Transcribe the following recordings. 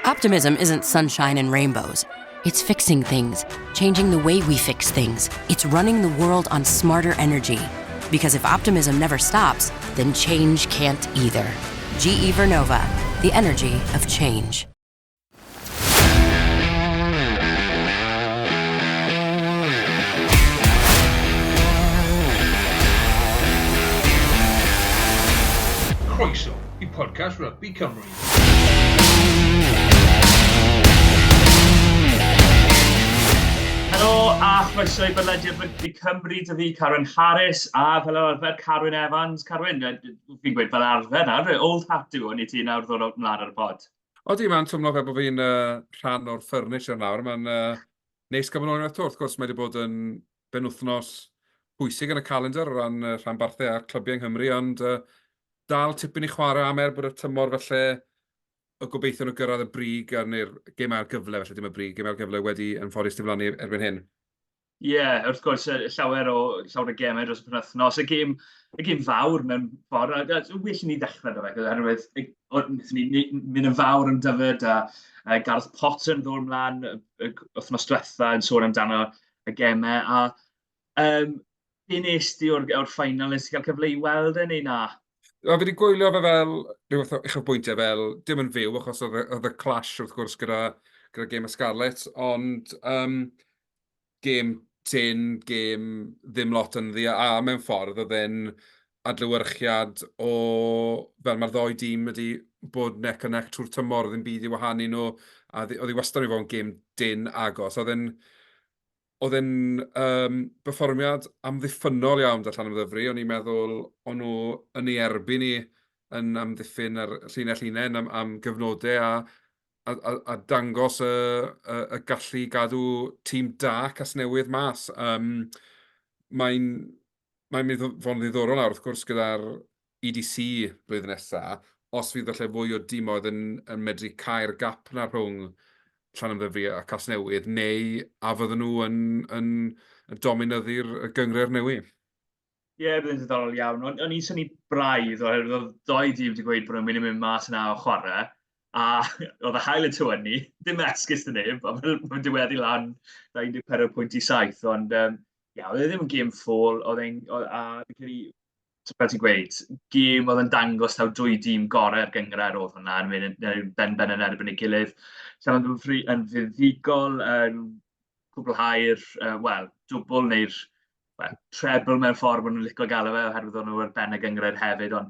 Optimism isn't sunshine and rainbows. It's fixing things, changing the way we fix things. It's running the world on smarter energy. Because if optimism never stops, then change can't either. GE Vernova, the energy of change. Croeso I podcast Rygbi Cymru. Helo a chroeso I bodlediad Rygbi Cymru, dy fi Carwyn Harris a fel arfer Carwyn Evans. Carwyn, fi'n gweud fel arfer nawr, old hat yw hwn I ti nawr ddod ymlaen ar y pod. Odi, mae'n twmlo fel bod fi'n rhan o'r furniture nawr. Mae'n neis gael yn oed eto. Wrth gwrs, mae wedi bod yn benwthnos bwysig yn y calendar o ran rhanbarthau a'r clybiau yng Nghymru, ond dal tipyn I chwarae am bod y tymor felly y gobeithion o gyrraedd y brig neu'r gemau ail-gyfle, felly dim y brig, gemau ail-gyfle wedi yn ffodus diflannu erbyn hyn. Ie, wrth gwrs, llawer o gemau dros y penwythnos. Y gêm fawr mewn ffordd, well I ni ddechrau dy fe, oherwydd wnaethon ni mynd yn fawr yn dyfod a Gareth Potter yn ddod ymlaen wythnos diwetha yn sôn amdano y gemau. A be nes ti o'r ffainal, nes ti cael cyfle I weld neu na? Fi wedi gwylio fe fel, rhywbeth o uchafbwyntiau fel, dim yn fyw, achos oedd y clash wrth gwrs gyda gêm y Scarlett, ond gêm tin, gêm ddim lot yn ddi, a mewn ffordd oedd e'n adlewyrchiad o fel mae'r ddoi dîm wedi bod neck a neck trwy'r tymor, oedd yn byd I wahanu nhw, a oedd I wastad yn fod yn gêm din agos. Oedd e'n berfformiad amddiffynol iawn dar Llanmddyfri, o'n i'n meddwl o'n nhw yn ei erbyn ni yn amddiffyn ar llinell am gyfnodau a dangos y gallu gadw tîm da Casnewydd mas. Mae'n mynd fod yn ddiddorol nawr, wrth gwrs, gyda'r EDC blwyddyn nesaf, os fydd falle fwy o dîmoedd yn medru cael gap na rhwng Llanmddyfri a Casnewydd, neu a fydden nhw yn dominyddu'r gyngre'r newydd. Ie, bydd yn ddiddorol iawn. O'n i'n syni braidd, oherwydd oedd doi dîm wedi gweud bod nhw'n mynd mas yna o chwarae, a oedd y hael y tywynnu, dim esgus dy neb, a mae'n diweddu lan 24.7, ond oedd e ddim yn gêm ffôl, oedd e'n, fel ti'n gweud, gêm oedd yn dangos taw dwy dîm gorau'r gyngred oedd hwnna yn mynd ben yn erbyn ei gilydd. Llanmddyfri yn fuddugol, yn cwblhau'r, dwbl neu'r treble mewn ffordd bod nhw'n licio gael fe, oherwydd o'n nhw ar ben y gyngred hefyd, ond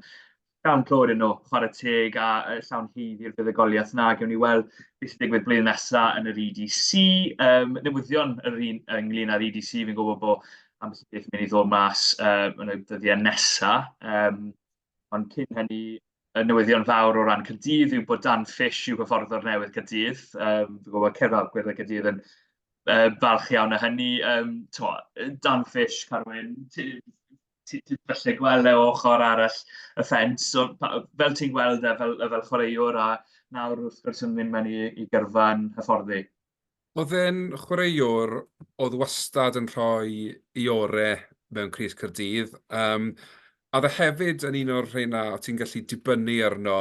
llawn clod nhw, chwarae teg a llawn hydd i'r fuddugoliaeth na, gewn ni weld beth sy'n digwydd blwyddyn nesaf yn yr EDC. Newyddion ynglyn â'r EDC, fi'n gwybod bod am beth sy'n mynd I ddod mas yn y dyddiau nesaf. Ond cyn hynny, y newyddion fawr o ran Caerdydd yw bod Dan Fish yw hyfforddwr newydd Caerdydd. Fi'n gwybod cerddorwyr y Caerdydd yn falch iawn o hynny. Dan Fish, Carwyn, ti'n felly gweld o ochr arall y ffens. So, fel ti'n gweld fel chwaraewr a nawr wrth gwrs yn mynd mewn I gyrfa'n hyfforddi. Oedd e'n chwaraewr oedd wastad yn rhoi I orau mewn Crys Caerdydd. A dde hefyd yn un o'r rheina o ti'n gallu dibynnu arno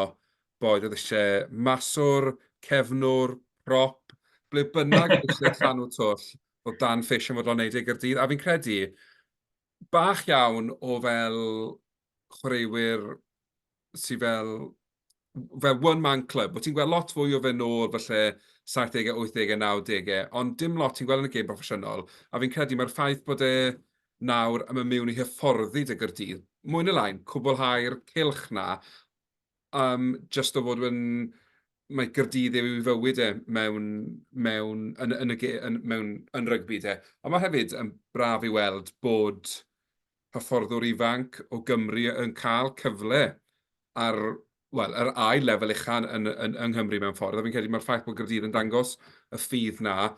boed oedd eisiau maswr, cefnwr, prop, ble bynnag eisiau llanw twll o Dan Fish yn fod o'n neud ei Gaerdydd. A fi'n credu bach iawn o fel chwaraewyr sydd fel one-man club. Ti'n gweld lot fwy o fe nôl falle 70au, 80au, 90au, ond dim lot ti'n gweld yn y gêm proffesiynol. A fi'n credu mae'r ffaith bod e nawr yn mynd mewn I hyfforddi dy Gaerdydd, mwy neu lain, cwblhau'r cilch na, just o fod mae Gaerdydd yw I fywyd yn rygbi de. Ond mae hefyd yn braf I weld bod hyfforddwr ifanc o Gymru yn cael cyfle ar yr ail lefel uchan yng Nghymru mewn ffordd. A fi'n credu mae'r ffaith bod Gaerdydd yn dangos y ffydd na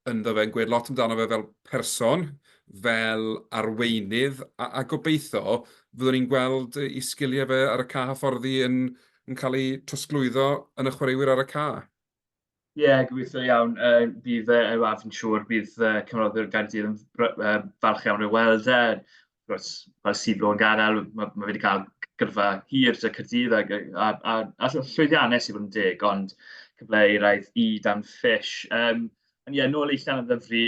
ynddo fe'n gweud lot amdano fe fel person, fel arweinydd, a gobeithio fyddwn ni'n gweld I sgiliau fe ar y ca hyfforddi yn cael ei trosglwyddo yn y chwaraewyr ar y ca. Ie, gobeithio iawn. Bydd, fi'n siŵr, bydd cymroddwyr Gaerdydd yn falch iawn I weld e. Fel Siflo yn gadael, mae wedi cael gyrfa hir dy Caerdydd a llwyddiannau sydd bod yn deg, ond cyfle eraidd i dan fish. Ond ie, nôl i Llanmddyfri,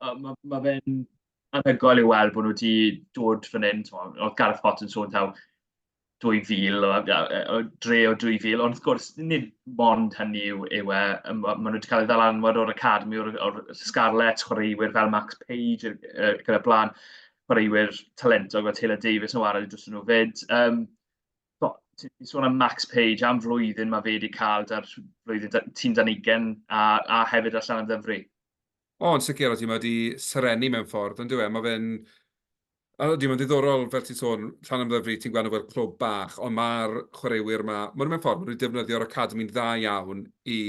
mae fe'n anhygoel i weld bod nhw wedi dod fan hyn. Oedd Gareth Potter yn sôn taw 2000, o dre o 2000, ond wrth gwrs, nid mond hynny yw e, maen nhw wedi cael ei ddalanwad o'r academi, o'r Scarlett, chwaraewyr fel Max Page, gyda blaen, chwaraewyr talentog fel Taylor Davies yn wario dros nhw fyd. Ti'n sôn am Max Page am flwyddyn mae fe wedi cael dar flwyddyn tîm 20 a hefyd ar Llanmddyfri. Ond sicr, oeddi mae wedi serenu mewn ffordd, ond dwi'n mae fe'n... Ydy, mae'n diddorol, fel ti'n sôn, Llanmddyfri, ti'n gweld fel clwb bach, ond mae'r chwaraewyr yma, maen mewn ffordd, maen nhw'n defnyddio'r academi'n dda iawn i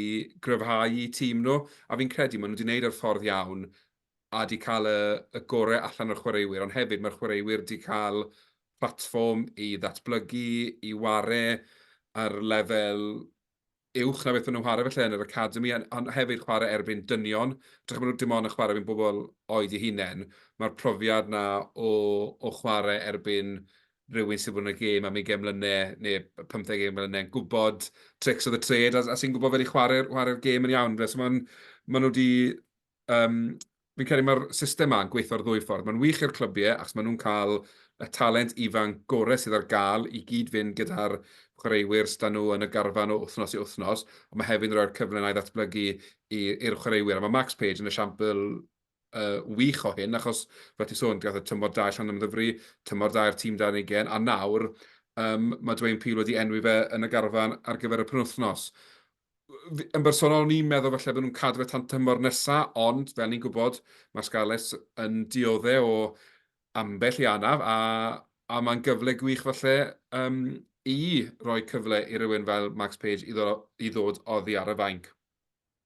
gryfhau i tîm nhw, a fi'n credu maen nhw wedi gwneud yr ffordd iawn a wedi cael y gorau allan o'r chwaraewyr, ond hefyd mae'r chwaraewyr wedi cael platfform i ddatblygu, i ware ar lefel uwch na beth maen nhw'n chwarae felly yn yr academi, ond hefyd chwarae erbyn dynion. Drach maen nhw dim ond yn chwarae erbyn bobl oed eu hunain. Mae'r profiad na o chwarae erbyn rhywun sydd bod yn y gêm am 20 mlynau neu 15 mlynau yn gwybod tricks of the trade a sy'n gwybod fel i chwarae'r gêm yn iawn. So maen nhw wedi... fi'n credu mae'r system yma'n gweithio'r ddwy ffordd. Mae'n wych i'r clybiau achos maen nhw'n cael y talent ifanc gorau sydd ar gael i gyd fynd gyda'r chwaraewyr stan nhw yn y garfan o wythnos i wythnos, ond mae hefyd yn rhoi'r cyfle na i ddatblygu i'r chwaraewyr. A mae Max Page yn y siampl wych o hyn, achos fel ti'n sôn, gath y tymor da Llanmddyfri, tymor da i'r tîm 20, a nawr mae Dwayne Peel wedi enwi fe yn y garfan ar gyfer y penwythnos. Yn bersonol, ni'n meddwl falle bod nhw'n cadw fe tan tymor nesaf, ond fel ni'n gwybod, mae Scarlett yn dioddau o ambell i anaf, a mae'n gyfle gwych falle i roi cyfle i rywun fel Max Page i ddod oddi ar y fainc.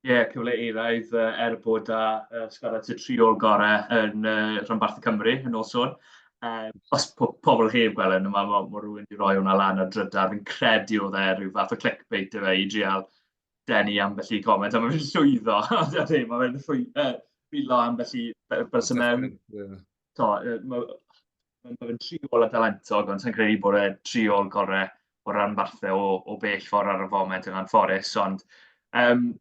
Ie, cyfle eraidd bod Scarlett y triol gorau yn rhanbarthau Cymru yn ôl sôn. Os pobl heb gweld yn yma, mae rhywun wedi rhoi hwnna lan ar drydar. Fi'n credu oedd rhyw fath o clickbait i fe i drial denu ambell i comment, a mae fe'n llwyddo. Mae fe'n rhywlo ambell i bys mewn. Mae fe'n triol a dalentog, ond sy'n credu bod e triol gorau o rhanbarthau o bell ffordd ar y foment yn anffodus, ond newn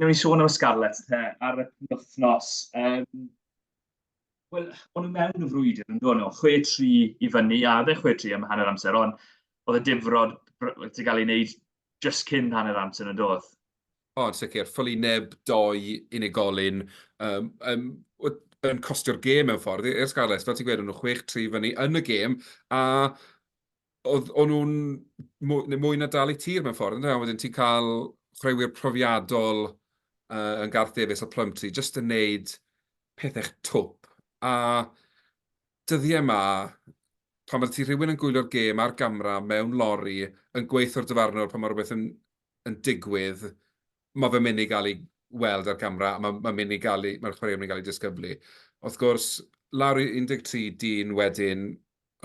ni sôn am Scarlett ar y penwythnos. Wel, o'n nhw mewn y frwydr yn dod nhw, 6-3 i fyny, a ddim 6-3 am hanner amser, ond oedd y difrod wedi cael ei wneud just cyn hanner amser yn dod. Ond sicr, ffylineb 2 unigolyn yn costio'r gêm mewn ffordd i'r Scarlett, fel ti'n gweud, nhw 6-3 fyny yn y gêm, a oedd nhw'n mwy na dal i tir mewn ffordd, a wedyn ti'n cael chwaraewyr profiadol yn Gareth Davies a Plumtree, jyst yn neud pethau twp. A dyddiau yma, pan mae ti rhywun yn gwylio'r gêm ar gamra mewn lori, yn gweithio'r dyfarnwr pan mae rhywbeth yn digwydd, mae fe'n mynd i gael ei weld ar gamra, a mae'r chwaraewyr yn mynd i gael ei disgyblu. Wrth gwrs, lawr i 13 dyn wedyn,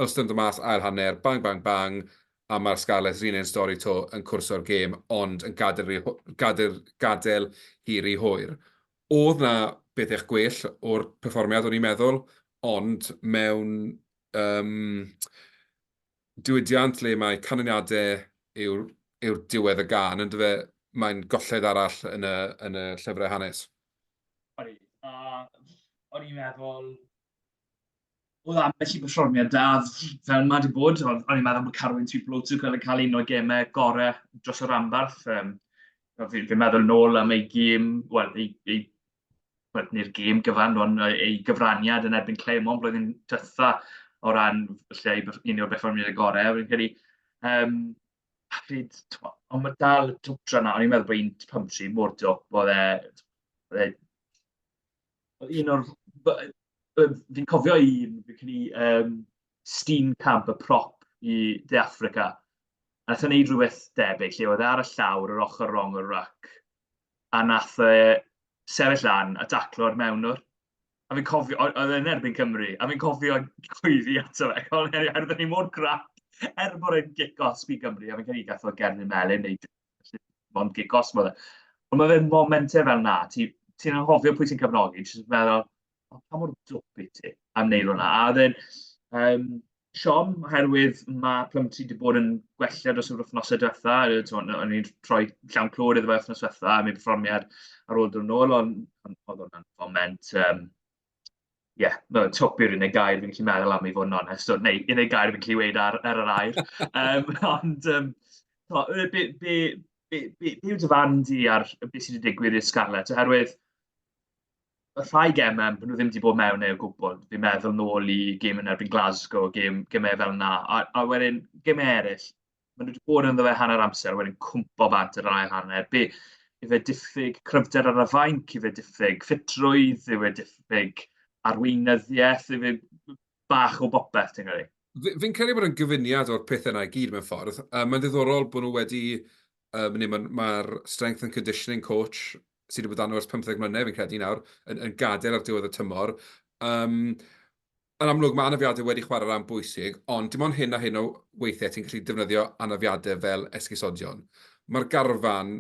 ystod y mas ail hanner, bang, bang, bang, a mae'r Scarlett yr un stori to yn cwrso'r gêm, ond yn gadael hir i hwyr. Oedd na beth eich gwell o'r perfformiad o'n i'n meddwl, ond mewn diwydiant le mae canlyniadau yw'r diwedd y gan, yn dyfe mae'n golled arall yn y llyfrau hanes. O'n i'n meddwl, oedd ambell i perfformiad da fel mae wedi bod, o'n i'n meddwl bod Carwyn yn cael un o gemau gorau dros y rhanbarth. Fi'n meddwl nôl am ei gêm, nid gêm gyfan, ond ei gyfraniad yn erbyn Clermont blwyddyn dytha o ran un o'r perfformiad gorau. Fi'n credu, ond mae dal y twtra na, o'n i'n meddwl bod un Plumtree mor dwp, un o'r... Fi'n cofio Steen Camp, y prop i De Affrica. A nath o'n neud rhywbeth debyg, lle oedd ar y llawr yr ochr rong o'r ruck. A nath sefyll lan a daclo'r mewnwr. A fi'n cofio, oedd e'n erbyn Cymru, a fi'n cofio gweiddi ato fe. Oedd ni mor crap, bod e'n gic-os i Cymru, a fi'n cael ei gath o Gerwyn Melyn, neu ond gic-os bod e. Ond mae fe'n momentau fel na, ti'n anghofio pwy ti'n cyfnogi, ti'n meddwl, pa mor dwp i ti am wneud hwnna. A wedyn, Siom, oherwydd mae Plymty wedi bod yn gwella dros yr wythnosau diwetha. O'n i'n rhoi llawn clod iddo fe wythnos diwetha, a mi perfformiad ar ôl dod yn ôl, ond oedd hwnna'n foment, twp yw'r unig gair fi'n gallu meddwl am i fod yn onest, neu unig gair fi'n gallu weid ar yr air. Ond, be yw dyfan di ar beth sydd wedi digwydd i'r Scarlett, oherwydd y rhai gemau, bod nhw ddim wedi bod mewn neu o gwbl. Fi'n meddwl nôl i gêm yn erbyn Glasgow, gemau fel yna. A wedyn, gemau eraill, maen nhw wedi bod yn ddo fe hanner amser, wedyn cwmpo bant yr ail hanner. Yw fe diffyg cryfder ar y fainc, yw fe diffyg ffitrwydd, yw fe diffyg arweinyddiaeth, yw fe bach o bopeth, ti'n gwneud? Fi'n credu bod yn gyfuniad o'r pethau yna i gyd mewn ffordd. Mae'n ddiddorol bod nhw wedi, mae'r strength and conditioning coach sydd wedi bod anno ers 15 mlynedd, fi'n credu nawr, yn gadael ar diwedd y tymor. Yn amlwg, mae anafiadau wedi chwarae rhan bwysig, ond dim ond hyn a hyn o weithiau ti'n gallu defnyddio anafiadau fel esgusodion. Mae'r garfan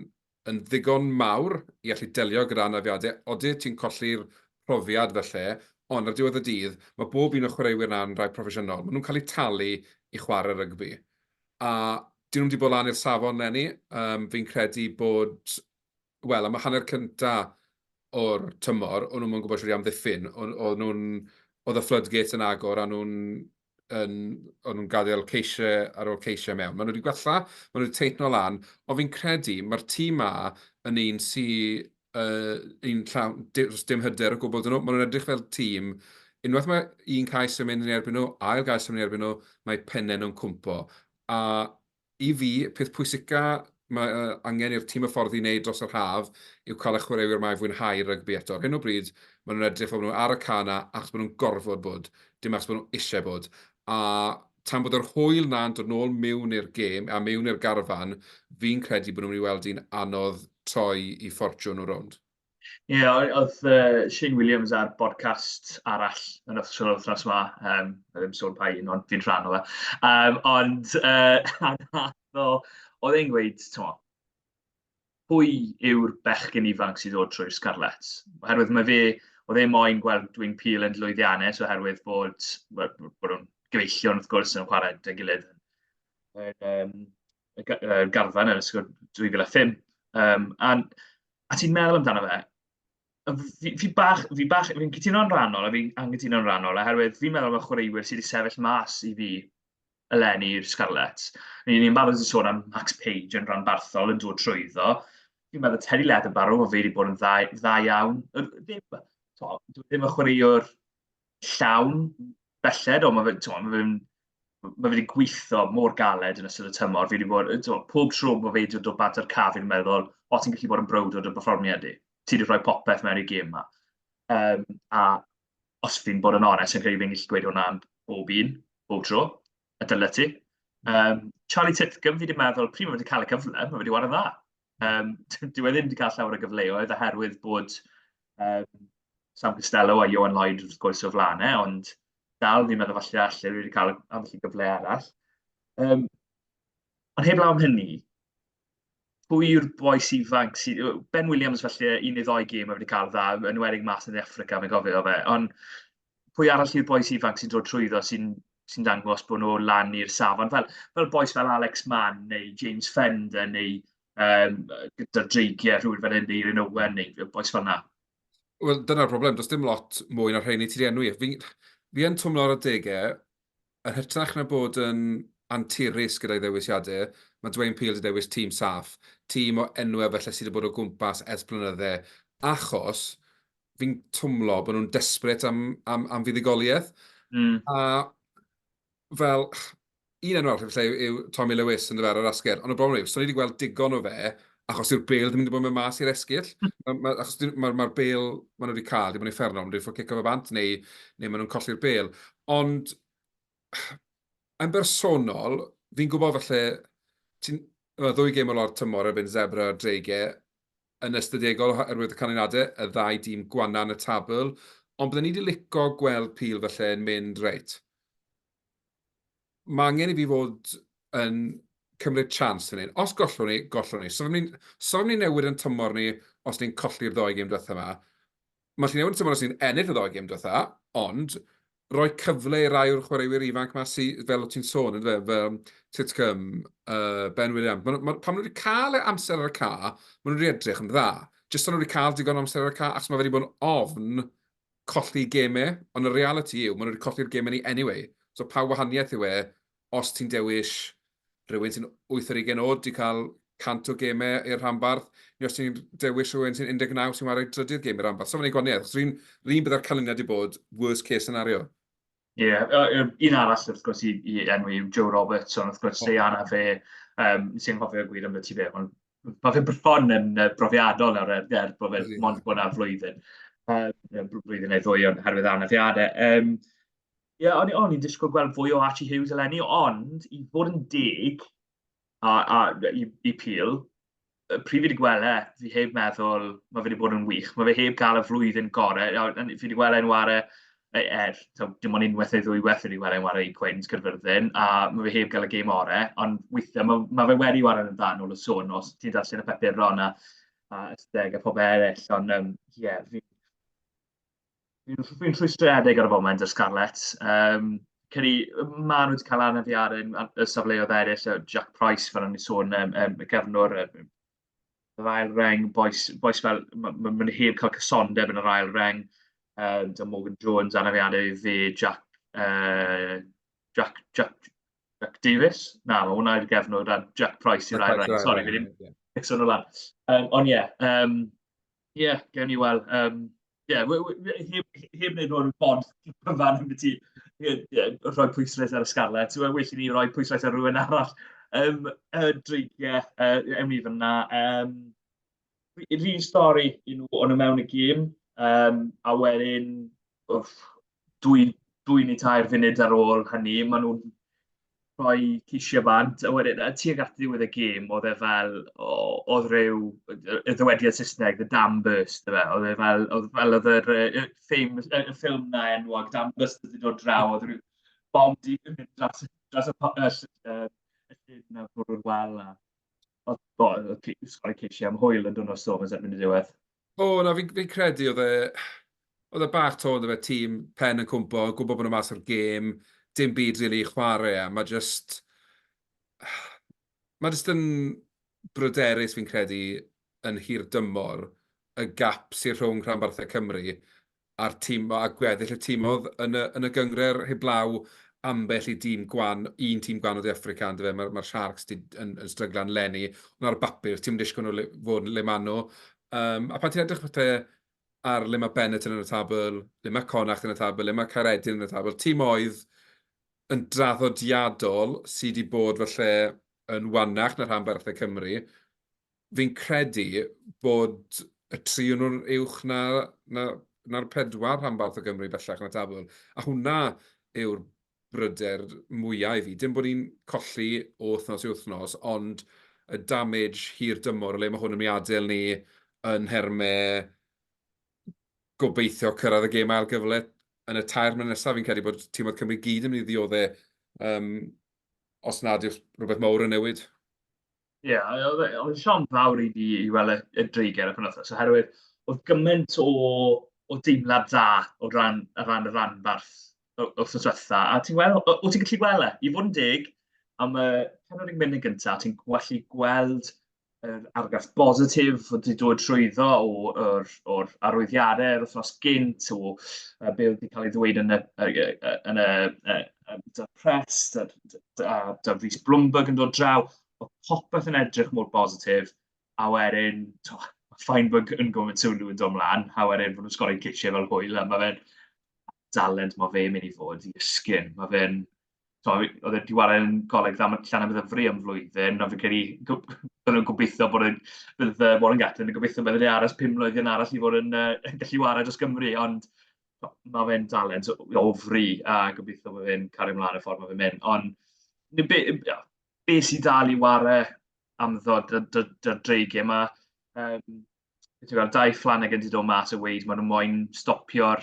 yn ddigon mawr i allu delio gyda anafiadau. Odi ti'n colli'r profiad felly, ond ar diwedd y dydd, mae bob un o chwaraewyr na'n rai proffesiynol. Maen nhw'n cael eu talu i chwarae rygbi. A dyn nhw'n wedi bod lan i'r safon lenni. Fi'n credu bod wel, am y hanner cynta o'r tymor, o'n nhw'n gwybod siwr i amddiffyn. Oedd y floodgate yn agor, a nhw'n gadael ceisiau ar ôl ceisiau mewn. Maen nhw wedi gwella, maen nhw wedi teithio lan, ond fi'n credu mae'r tîm ma yn un sy'n un llawn, dim hyder o gwbl dyn nhw. Maen nhw'n edrych fel tîm. Unwaith mae un cais yn mynd yn erbyn nhw, ail gais yn mynd erbyn nhw, mae pennau nhw'n cwmpo. A i fi, peth pwysica mae angen i'r tîm y ffordd i wneud dros yr haf yw cael y chwaraewyr mae fwynhau rygbi eto. Ar hyn o bryd, maen nhw'n edrych fel nhw ar y cana achos maen nhw'n gorfod bod, dim achos maen nhw eisiau bod. A tan bod yr hwyl na'n dod nôl mewn i'r gêm a mewn i'r garfan, fi'n credu bod nhw'n mynd i weld un anodd troi i ffortiwn o rownd. Ie, oedd Shane Williams ar podcast arall yn wythnos yma, ddim sôn pa un, ond fi'n rhan o fe. Oedd e'n gweud, pwy yw'r bechgyn ifanc sydd dod trwy'r Scarlett? Oherwydd mae fe, oedd e'n moyn gweld dwi'n pil yn lwyddiannus, oherwydd bod nhw'n gobeithion wrth gwrs yn chwarae dy gilydd yn garfan yn ysgol 2005. A ti'n meddwl amdano fe, fi'n cytuno'n rhannol, a fi'n anghytuno'n rhannol, oherwydd fi'n meddwl am y chwaraewyr sydd wedi sefyll mas i fi eleni i'r Scarlett. Ni'n barod yn sôn am Max Page yn rhanbarthau yn dod trwyddo. Fi'n meddwl Teddy Leddenbarrow, mae fe wedi bod yn dda iawn. Ddim y chwaraewr llawn belled, ond mae fe wedi gweithio mor galed yn ystod y tymor. Fi wedi bod, pob tro mae fe wedi dod bant ar caf, fi'n meddwl, o ti'n gallu bod yn browd o'r perfformiad i. Ti wedi rhoi popeth mewn i'r gêm yma. A os fi'n bod yn onest, yn credu fi'n gallu gweud hwnna'n bob un, bob tro, y dyle ti. Charlie Titcomb, fi wedi meddwl, pryd mae wedi cael y cyfle, mae wedi wario dda. Dwi wedi cael llawer o gyfleoedd oherwydd bod Sam Costello a Ioan Lloyd wrth gwrs o flanau, ond dal fi'n meddwl falle allu wedi cael ambell gyfle arall. Ond heb law am hynny, pwy yw'r boes ifanc sydd... Ben Williams falle un neu ddoi gêm wedi cael dda, yn enwedig mas yn Africa, mae'n gofio fe. Ond pwy arall yw'r boes ifanc sy'n dod trwyddo sy'n dangos bod nhw lan i'r safon. Fel boes fel Alex Mann, neu James Fender, neu gyda'r dreigiau rhywun fel hyn, neu Rhyn Owen, neu boes fel yna. Wel, dyna'r broblem. Does dim lot mwy na'r rhain i ti enwi. Fi yn twmlo ar y degau, yn hytrach na bod yn anturus gyda'i ddewisiadau, mae Dwayne Peele wedi dewis tîm saff, tîm o enwau felly sydd wedi bod o gwmpas ers blynydde, achos fi'n twmlo bod nhw'n desperate am fuddugoliaeth. A fel, un enw arall yw Tommy Lewis yn dyfer ar asger, ond y broblem yw, so ni wedi gweld digon o fe, achos yw'r bêl ddim wedi bod mewn mas i'r esgyll. Achos mae'r bêl maen nhw wedi cael, ddim yn effernol, maen nhw wedi ffwrdd cico fe bant, neu maen nhw'n colli'r bêl. Ond, yn bersonol, fi'n gwybod falle, ddwy gêm o lor tymor erbyn Zebra a Dreigiau, yn ystadegol oherwydd y canlyniadau, y ddau dîm gwana yn y tabl, ond byddwn ni wedi licio gweld Peel falle yn mynd reit. Mae angen i fi fod yn cymryd chance yn un. Os gollwn ni, gollwn ni. So ni newid yn tymor ni os ni'n colli'r ddoi gêm diwetha yma. Mae chi'n newid yn tymor os ni'n ennill y ddoi gêm diwetha, ond rhoi cyfle i rai o'r chwaraewyr ifanc yma sydd, fel o ti'n sôn, fel Titcum, Ben William. Pan maen nhw wedi cael amser ar y ca, maen nhw wedi edrych yn dda. Jyst o'n nhw wedi cael digon amser ar y ca, achos mae wedi bod yn ofn colli gemau, ond y reality yw, maen nhw wedi colli'r gemau ni anyway. So pa wahaniaeth yw os ti'n dewis rhywun sy'n 80 oed, di cael 100 o gemau i'r rhanbarth, neu os ti'n dewis rhywun sy'n 19 sy'n wario 30 gemau i'r rhanbarth. So mae'n ei gwaniaeth, achos rhywun byddai'r canlyniad i bod worst case scenario. Ie, un arall wrth gwrs i enw yw Joe Roberts, ond wrth gwrs ei anna fe, sy'n hoffi o gwir am beth i fe, ond mae fe bron yn brofiadol nawr bod fe mond bod yna flwyddyn. Blwyddyn neu ddwy oherwydd anafiadau. Ie, o'n i'n disgwyl gweld fwy o Archie Hughes eleni, ond i fod yn deg i Peel, pryd fi wedi gweld fi heb meddwl mae fe wedi bod yn wych. Mae fe heb gael y flwyddyn gorau. Fi wedi gweld e'n ware dim ond unwaith neu ddwy wedi ware e'n ware i Queens Cyrfyrddin, a mae fe heb gael y gêm orau, ond weithiau mae fe wedi ware yn dan ôl y sôn os ti'n darllen y peperon a ysteg a pob eraill, ond ie, fi'n rhwystredig ar y foment y Scarlett. Ceri, maen nhw wedi cael anafiadau y safleoedd eraill, Jack Price, fel o'n i sôn, y gefnwr, yr ail reng, boes fel, mae'n heb cael cysondeb yn yr ail reng, da Morgan Jones, anafiadau fe, Jack Davis. Na, mae hwnna i'r gefnwr, a Jack Price i'r ail reng. Sorry, fi ddim mixo nhw lan. Ond ie, gewn ni weld. Heb wneud nhw'n bod cyfan yn beth i rhoi pwyslais ar y Scarlett. Well i ni rhoi pwyslais ar rhywun arall. Dreigiau, ewn ni fyna. Yr un stori o'n nhw mewn y gêm, a wedyn dwy neu tair funud ar ôl hynny, maen nhw'n rhoi ceisio bant, a wedyn tuag at ddiwedd y gêm, oedd e fel, oedd rhyw, y ddywediad Saesneg, the Dambusters, oedd yr ffilm na enwog, Dambusters wedi dod draw, oedd rhyw bom di mynd dros y llun a bwrw'r wal, a oedd sgori ceisio am hwyl yn dod o'r storm yn erbyn y diwedd. Na, fi'n credu oedd e bach to, oedd e tîm pen yn cwmpo, gwybod bod nhw mas o'r gêm, dim byd rili chwarae, a mae just yn bryderus fi'n credu yn hir dymor y gap sy'n rhwng rhanbarthau Cymru a'r tîm a gweddill y tîmodd yn y gyngred heblaw ambell i un tîm gwan o De Affrica, mae'r Sharks yn stryglan lenni, ond ar bapur, tîm disgwyl nhw fod yn le manw. A pan ti'n edrych ar le mae Bennett yn y tabl, le mae Connacht yn y tabl, le mae Caredin yn y tabl, tîm oedd yn draddodiadol sydd wedi bod falle yn wannach na'r rhanbarthau Cymru, fi'n credu bod y tri o'n nhw'n uwch na'r pedwar rhanbarthau Cymru bellach yn y tabl. A hwnna yw'r bryder mwyaf i fi. Dim bod ni'n colli o wythnos i wythnos, ond y damage hir dymor o le mae hwn yn mynd adael ni yn hermau gobeithio cyrraedd y gêm ail-gyfle yn y tair mlynedd nesaf. Fi'n credu bod tîmodd Cymru gyd yn mynd i ddioddau os nad yw rhywbeth mawr yn newid. Ie, oedd siom fawr i fi i weld y dreigiau y penwythnos, oherwydd oedd gymaint o deimlad dda o ran y rhanbarth wrth yswetha. A ti'n gallu gweld i fod yn deg, am y 40 munud gyntaf, ti'n gallu gweld yr argraff positif wedi dod trwyddo o'r arwyddiadau wythnos gynt, o be wedi cael ei ddweud yn y press, da Rhys Bloomberg yn dod draw, o popeth yn edrych mor positif, a wedyn, Feinberg yn gwybod sylw yn dod mlaen, a wedyn fod nhw'n sgorau ceisiau fel hwyl, a mae fe'n dalent mae fe'n mynd i fod i ysgyn. Mae fe'n, oedd e wedi wario yn goleg Llanmddyfri am flwyddyn, a fi'n credu nhw'n gobeithio bod bydd Warren Gatland yn gobeithio bydd yn aros 5 mlynedd arall i fod yn gallu wario dros Gymru, ond mae fe'n dalent ofri, a gobeithio bod fe'n cario ymlaen y ffordd mae fe'n mynd. Ond be sy'n dal i wario am ddod y dreigiau yma, dau Flanagan wedi dod mas o weid, maen nhw moyn stopio'r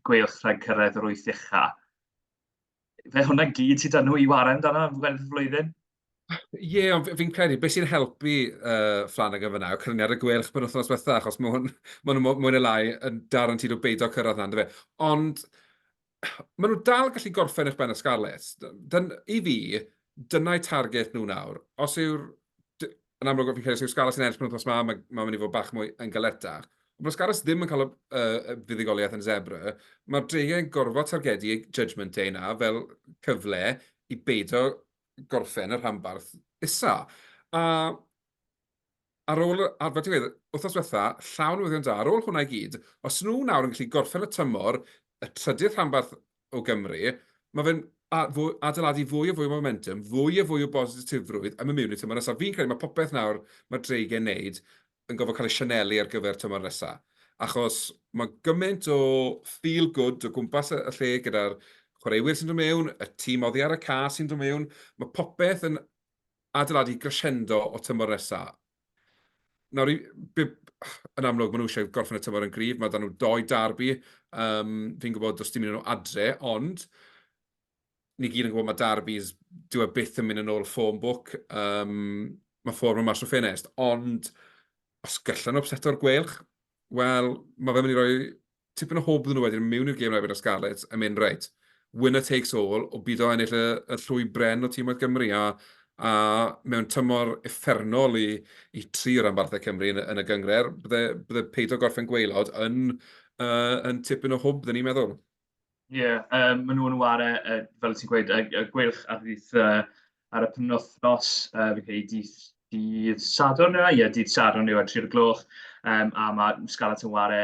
Gweilch rhag cyrraedd yr 8 ucha. Fe hwnna gyd sydd â nhw i wario amdano yn y flwyddyn? Ie, ond fi'n credu, beth sy'n helpu Flanagan fyna, yw cyfyniad y Gweilch pan wythnos bethau, achos mae nhw mwy neu lai yn darantid o beidio cyrraedd na, fe. Ond maen nhw dal gallu gorffen eich ben y Scarlett. I fi, dyna'i target nhw nawr. Os yw'r... Yn amlwg, fi'n credu, os yw'r Scarlett yn ennill pan wythnos mae'n mynd i fod bach mwy yn galetach. Ond os Scarlett ddim yn cael y fuddugoliaeth yn zebra, mae'r dreigiau'n gorfod targedu Judgment Day na fel cyfle i beidio gorffen y rhanbarth isa. A ar ôl, a fel ti'n gweud, wythnos diwetha, llawn newyddion da, ar ôl hwnna i gyd, os nhw nawr yn gallu gorffen y tymor, y trydydd rhanbarth o Gymru, mae fe'n adeiladu fwy o momentum, fwy o bositifrwydd am y mewn i tymor nesaf. Fi'n credu mae popeth nawr mae dreigiau'n neud yn gofod cael ei sianelu ar gyfer tymor nesaf. Achos mae gymaint o feel good o gwmpas y lle gyda'r chwaraewyr sy'n dod mewn, y tîm oddi ar y ca sy'n dod mewn, mae popeth yn adeiladu crescendo o tymor nesaf. Nawr, yn amlwg, maen nhw eisiau gorffen y tymor yn gryf, mae nhw 2 darbi, fi'n gwybod does dim un nhw adre, ond ni gyd yn gwybod mae darbis, dyw e byth yn mynd yn ôl ffôn book, mae ffordd yn mas o ffenest, ond os gyllen nhw upseto'r Gweilch, wel, mae fe'n mynd i roi tipyn o hob ddyn nhw wedyn mewn i'r gêm rhaid y Scarlett yn mynd reit. Winner takes all, o byd o ennill y llwy bren o tîm oedd Gymru, a mewn tymor effernol i 3 rhanbarthau Cymru yn y gyngred, bydde peidio gorffen Gweilod yn tipyn o hwb, dyn ni'n meddwl. Ie, maen nhw'n ware, fel ti'n gweud, y Gweilch ar y penwythnos, fi'n credu dydd Sadwrn yna, ie, dydd Sadwrn yw 3:00, a mae Scarlett yn ware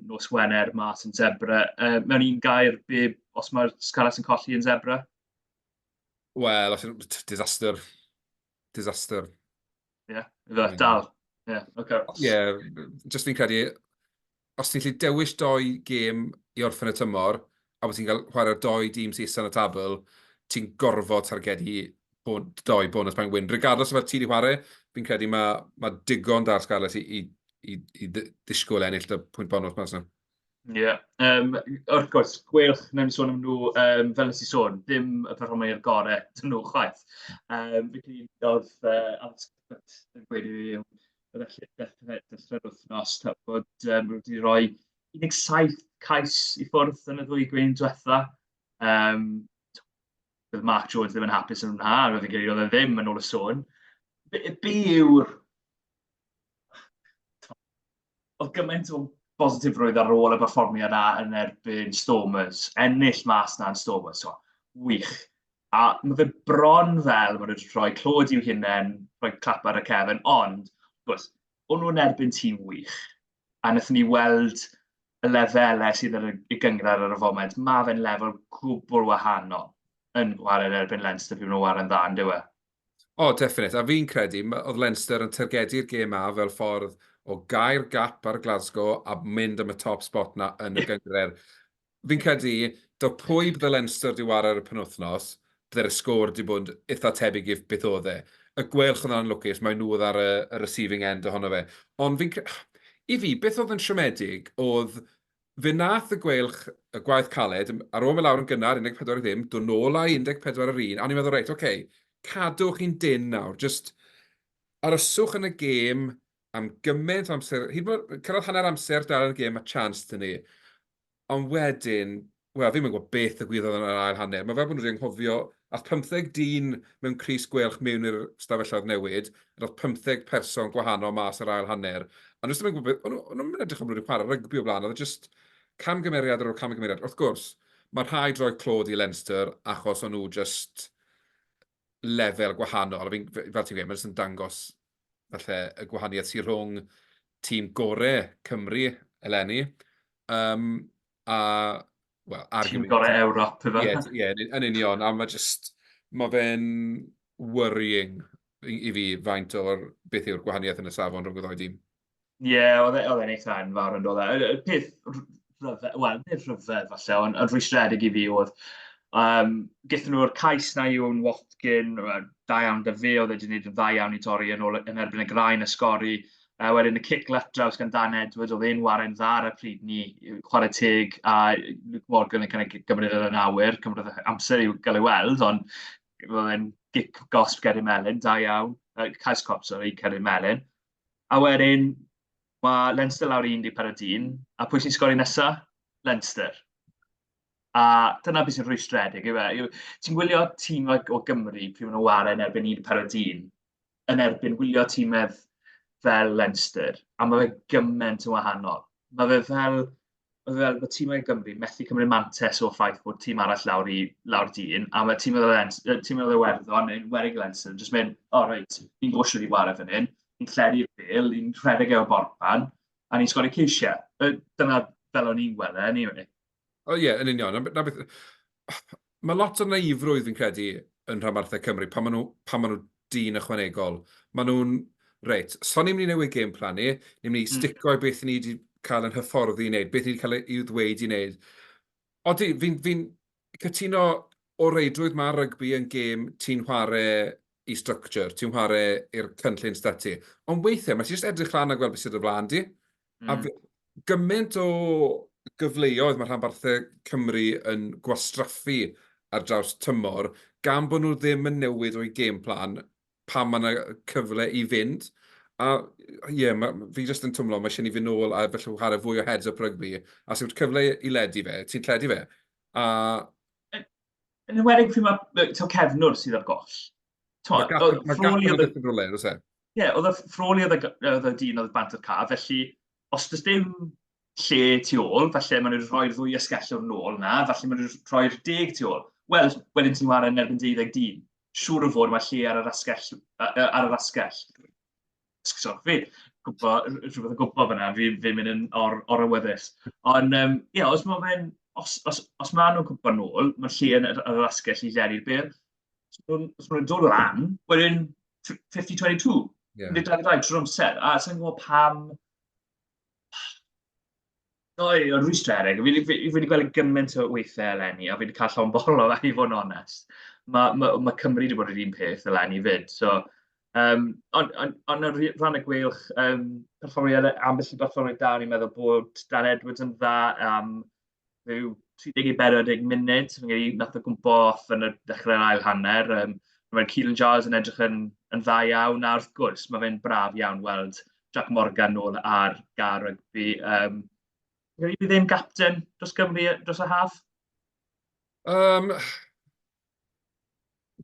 nos Wener mas yn zebra. Mewn un gair, os mae'r Scarlett yn colli yn zebra? Wel, disaster. Disaster. Ie, dal. Ie, oce. Ie, jyst fi'n credu, os ti'n gallu dewis 2 gêm i orffen y tymor, a bod ti'n cael chwarae'r 2 dîm sy'n isa yn y tabl, ti'n gorfod targedu 2 bonus point win. Regardless o fel ti wedi chwarae, fi'n credu mae digon da'r Scarlett i ddisgwyl ennill y pwynt bonus mas yna. Ie. Wrth gwrs, Gweilch, na'n ni sôn am nhw, fel nes i sôn, dim y perfformau i'r gorau dyn nhw chwaith. Felly, oedd yn gweud i fi, oedd dechrau'r wythnos, bod wedi rhoi 17 cais i ffwrdd yn y 2 gwyn diwetha. Bydd Mark Jones ddim yn hapus yn hwnna, a fi'n credu oedd e ddim yn ôl y sôn. Be yw'r... Oedd gymaint o bositifrwydd ar ôl y perfformiad yna yn erbyn Stormers, ennill mas na'n Stormers, wych. A mae fe bron fel, mae nhw'n rhoi clod i'w hunain, rhoi clap ar y cefn, ond, gwrs, o'n nhw'n erbyn tîm wych. A wnaethon ni weld y lefelau sydd yn y gyngred ar y foment, mae fe'n lefel gwbl wahanol yn waren erbyn Leinster pryd nhw'n waren dda, yn dyw e? O, definite. A fi'n credu, oedd Leinster yn targedu'r gêm a fel ffordd o gair gap ar Glasgow a mynd am y top spot na yn y gyngred. Fi'n credu, do pwy bydde Leinster di war ar y penwthnos, bydde'r sgôr di bod eitha tebyg i beth oedd e. Y Gweilch oedd yn lwcus, mae nhw oedd ar y receiving end ohono fe. Ond i fi, beth oedd yn siomedig oedd fe nath y Gweilch, y gwaith caled, ar ôl me lawr yn gynnar 14-0, do nôl a 14-1, a ni'n meddwl, reit, oce, cadwch chi'n dyn nawr, just aryswch yn y gêm am gymaint o amser, cyrraedd hanner amser dal yn y gêm a chance dyn ni. Ond wedyn, wel, fi'n mynd gwybod beth y gwyddoedd yn yr ail hanner. Mae fel bod nhw wedi anghofio, ath 15 dyn mewn Crys Gweilch mewn i'r stafelloedd newid, a roedd 15 person gwahanol mas yr ail hanner. A nhw'n mynd gwybod, o'n nhw'n mynd edrych am nhw'n chwarae rygbi o blaen, oedd just camgymeriad ar ôl camgymeriad. Wrth gwrs, mae rhaid rhoi clod i Leinster achos o'n nhw just lefel gwahanol. Fel ti'n gweud, mae'n dangos falle y gwahaniaeth sy'n rhwng tîm gorau Cymru eleni. Tîm gorau Ewrop, efo. Ie, yn union. A mae fe'n worrying i fi faint o'r beth yw'r gwahaniaeth yn y safon rhwng y ddoi dîm. Ie, oedd e'n eitha enfawr yn dod e. Y peth nid rhyfedd falle, ond rwystredig i fi oedd, gyda nhw'r cais na yw'n Watkin, da iawn dy fe, oedd e wedi gwneud yn dda iawn i torri yn erbyn y graen ysgori. Wedyn y kick let draws gan Dan Edwards, oedd e'n waren dda ar y pryd ni, chwarae teg, a Luke Morgan yn gymryd yn awyr, cymryd amser i'w gael ei weld, ond Mae'n gic gosb Geri Melin, da iawn. Cais cop, sorry, Geri Melin. A wedyn, mae Leinster lawr i 11, a pwy sy'n sgori nesa? Leinster. A dyna beth sy'n rwystredig, yw e. Ti'n gwylio tîm o Gymru pryd maen nhw waren yn erbyn 11, yn erbyn gwylio tîmedd fel Leinster, a mae fe gymaint yn wahanol. Mae fe fel bod tîmau Gymru methu cymryd mantes o ffaith bod tîm arall lawr dyn, a mae tîm oedd Iwerddon, neu Werig Leinster, jyst mynd, reit, ni'n gwrsio i wario fan hyn, ni'n lledu'r bil, ni'n rhedeg e'r borpan, a ni'n sgori ceisiau. Dyna fel o'n i'n gweld, anyway. Yn union. Mae lot o naifrwydd fi'n credu yn rhanbarthau Cymru pan maen nhw dyn ychwanegol. Maen nhw'n, reit, so ni'n mynd i newid game plan ni, ni'n mynd i stico i beth ni wedi cael yn hyfforddi i wneud, beth ni wedi cael i'w ddweud i wneud. Odi, fi'n cytuno o reidrwydd mae rygbi yn gêm ti'n chwarae i structure, ti'n chwarae i'r cynllun stati. Ond weithiau, mae ti jyst edrych lan a gweld beth sydd o blaen di. A gymaint o gyfleoedd mae rhanbarthau Cymru yn gwastraffu ar draws tymor, gan bod nhw ddim yn newid o'i game plan pan mae yna cyfle i fynd. A fi jyst yn twmlo, mae eisiau ni fynd nôl a felly chwarae fwy o heads up rygbi. A sy'n cyfle i ledu fe, ti'n lledu fe. Yn ymwedig pryd mae cefnwr sydd ar goll. Mae gapten yn dweud yn rolau, oes e? Ie, oedd y ffroli oedd y dyn oedd bant o'r ca, felly os does dim lle tu ôl, falle maen nhw'n rhoi'r ddwy ysgellwr nôl na, falle maen nhw'n rhoi'r 10 tu ôl. Wel, wedyn ti'n wario yn erbyn 12 dyn. Siŵr o fod mae lle ar yr asgell. Sorry, rhywbeth o gwybod fyna, fi'n mynd yn o'r awyddus. Ond, os maen nhw'n gwybod nôl, mae lle yn yr asgell i lledu'r bil. Os maen nhw'n dod lan, wedyn 50-22. Nid 22 trwy'r amser. A sy'n gwybod pam... O'r rwystredig. Fi wedi gweld gymaint o weithiau eleni, a fi wedi cael llawn bol o i fod yn onest. Mae Cymru wedi bod yr un peth eleni fyd. So, ond yn rhan y Gweilch, perfformiad ambell i perfformiad da, ni'n meddwl bod Dan Edwards yn dda am rhyw 30-40 munud. Fi'n gwneud nath o gwmpo off yn y dechrau'r ail hanner. Mae'r Keelan Giles yn edrych yn dda iawn, a wrth gwrs, mae fe'n braf iawn weld Jack Morgan nôl ar gar rygbi. Fi ddim gapten dros Gymru dros y haf?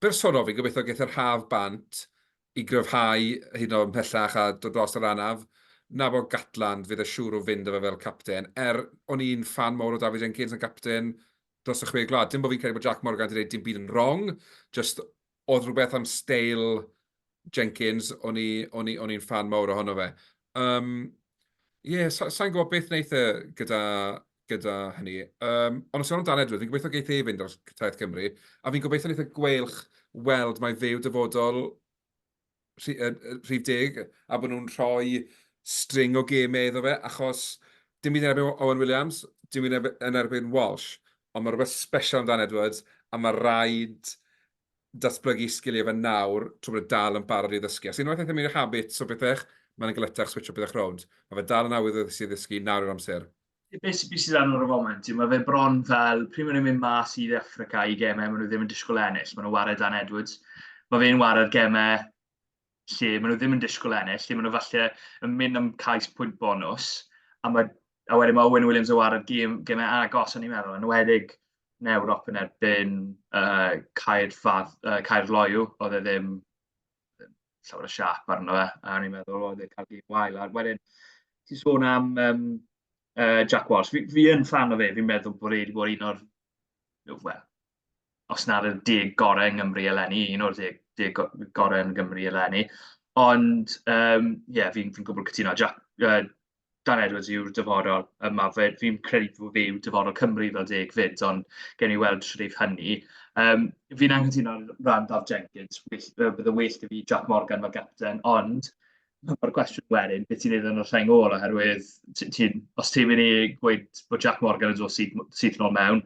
Bersonol fi gobeithio gaeth yr haf bant i gryfhau hyd yn oed ymhellach a dod dros yr anaf. Na bod Gatland fydd y siŵr o fynd efo fel capten. O'n i'n fan mawr o David Jenkins yn capten dros y 6 gwlad. Dim bod fi'n credu bod Jack Morgan wedi dweud dim byd yn wrong, just oedd rhywbeth am steil Jenkins, o'n i'n fan mawr ohono fe. Sa'n gwybod beth wneud gyda hynny. Ond os yw'n Dan Edwards, fi'n gobeithio geith fynd o'r Cytaeth Cymru, a fi'n gobeithio wneud y Gweilch weld mae fe'w dyfodol rhif 10, a bod nhw'n rhoi string o gemau iddo fe, achos dim byd yn erbyn Owen Williams, dim byd yn erbyn Walsh, ond mae rhywbeth special am Dan Edwards, a mae rhaid datblygu sgiliau fe nawr trwy bod dal yn barod i ddysgu. Os unwaith eithaf mynd i'r habits o bethach, mae'n gyletach switch o bethach rownd. Mae fe dal yn awydd i ddysgu nawr o'r amser. Beth sydd ar y foment, mae fe bron fel, pryd maen nhw'n mynd mas i Africa i gemau, maen nhw ddim yn disgwyl ennill, maen nhw'n wario Dan Edwards. Mae fe'n wario'r gemau lle maen nhw ddim yn disgwyl ennill, lle maen nhw falle yn mynd am cais pwynt bonus, a wedyn mae Owen Williams yn wario'r gemau agos, o'n i'n meddwl, yn wedig yn Ewrop yn erbyn Caer Loiw, oedd e ddim llawer o siap arno fe, a o'n i'n meddwl, oedd e'n cael gêm wael. A wedyn, ti'n sôn am Jack Walsh. Fi yn fan o fe, fi'n meddwl bod e wedi bod un o'r, wel, os na'r 10 gorau yng Nghymru eleni, un o'r 10 gorau yng Nghymru eleni. Ond, fi'n gwybod cytuno. Dan Edwards yw'r dyfodol yma. Fi'n credu bod fe yw'r dyfodol Cymru fel 10 fyd, ond gen i weld shrif hynny. Fi'n anghytuno ran Daf Jenkins, bydd y well i fi Jack Morgan fel gapten, ond mae'r cwestiwn wedyn, beth ti'n neud yn o'r rhaeng ôl, oherwydd os ti'n mynd i gweud bod Jack Morgan yn dod syth nôl mewn,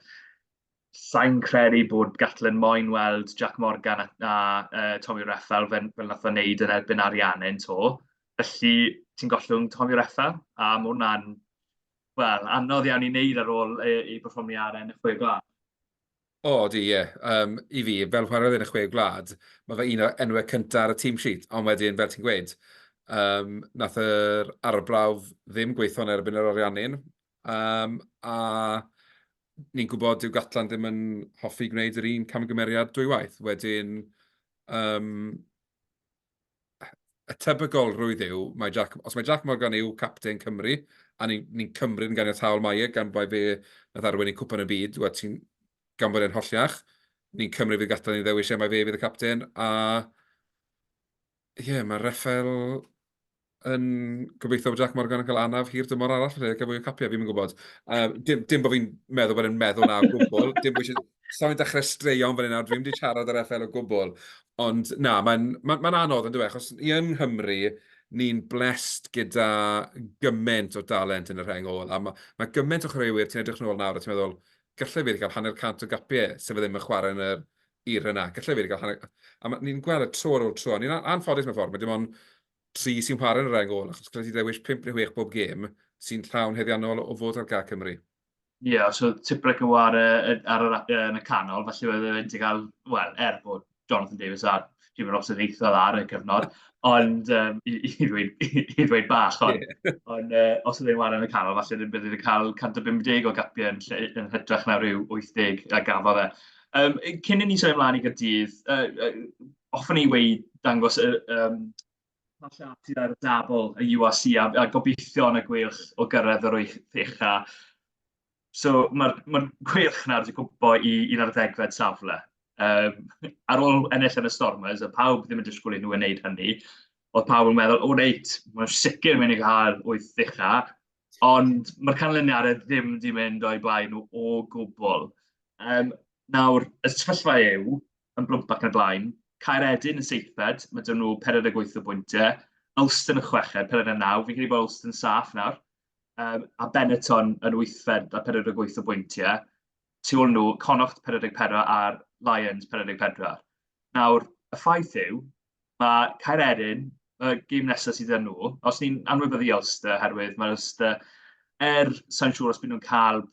sa'n credu bod Gatland moyn weld Jack Morgan a Tommy Reffel fel nath o wneud yn erbyn Arianna'n to. Felly, ti'n gollwng Tommy Reffel, a mae hwnna'n, wel, anodd iawn i wneud ar ôl i berfformiadau yn y 6 gwlad. O, di, ie. I fi, fel chwarae yn y chwe gwlad, mae fe un o enwau cyntaf ar y team sheet, ond wedyn, fel ti'n gweud, nath yr arbrawf ddim gweithio yn erbyn yr orianyn, a ni'n gwybod dyw Gatlan ddim yn hoffi gwneud yr un camgymeriad dwywaith. Wedyn, y tebygolrwydd yw, os mae Jack Morgan yw capten Cymru, a ni'n cymryd yn ganiataol mae gan bod fe nath arwain i cwpan y byd, ti'n gan bod e'n holliach, ni'n cymryd fydd Gatlan i ddewis mae fe fydd y capten, a ie, mae Reffel yn gobeithio bod Jack Morgan yn cael anaf hir dymor arall, felly gael fwy o capiau, fi'n gwybod. Dim bod fi'n meddwl bod e'n meddwl na o gwbl, dim bod eisiau... Sa'n dechrau straeon fan hyn nawr, dwi'n wedi siarad ar FL o gwbl, ond na, mae'n anodd yn dweud, achos i yn Nghymru, ni'n blessed gyda gymaint o dalent yn yr rheng ôl, a mae gymaint o chwaraewyr ti'n edrych nôl nawr, a ti'n meddwl, gallai fi wedi cael hanner cant o gapiau, sef ddim yn chwarae yn yr ir yna, gallai fi wedi cael hanner... A ni'n gweld y tro ar ôl tro, ni'n anffodus mewn ffordd, mae dim ond 3 sy'n chwarae yn yr rheng ôl, achos gyda ti ddewis 5 neu 6 bob gêm sy'n llawn heddiannol o fod ar Ga Cymru. Ie, so Tibric yn war yn y canol, felly oedd e'n wedi cael, wel, bod Jonathan Davies a Jimmy Ross yn eithaf ar y cyfnod, ond i ddweud bach, ond os oedd e'n war yn y canol, falle bydd wedi cael 150 o gapiau yn hytrach na rhyw 80 a gafodd e. Cyn i ni sôn ymlaen i Gaerdydd, hoffwn i wei dangos falle ati ar y dabl y URC a gobeithion y Gweilch o gyrraedd yr 8 ucha. So mae'r Gweilch yna wedi cwmpo i 11 safle. Ar ôl ennill yn y Stormers, a pawb ddim yn disgwyl i nhw yn wneud hynny, oedd pawb yn meddwl, o reit, mae'n sicr mynd i gael 8 ucha, ond mae'r canlyniadau ddim wedi mynd o'i blaen nhw o gwbl. Nawr, y sefyllfa yw, yn blwmp ac yn y blaen, Caeredin yn 7fed, mae dyn nhw 48 o bwyntiau, Ulster yn 6fed, 49, fi'n credu bod Ulster yn saff nawr, a Benetton yn 8fed a 48 o bwyntiau. Tu ôl nhw, Connacht 44 a'r Lions 44. Nawr, y ffaith yw, mae Caeredin, y gêm nesaf sydd yn nhw, os ni'n anwybyddu Ulster, herwydd mae Ulster, sa'n siŵr os bydd nhw'n cael,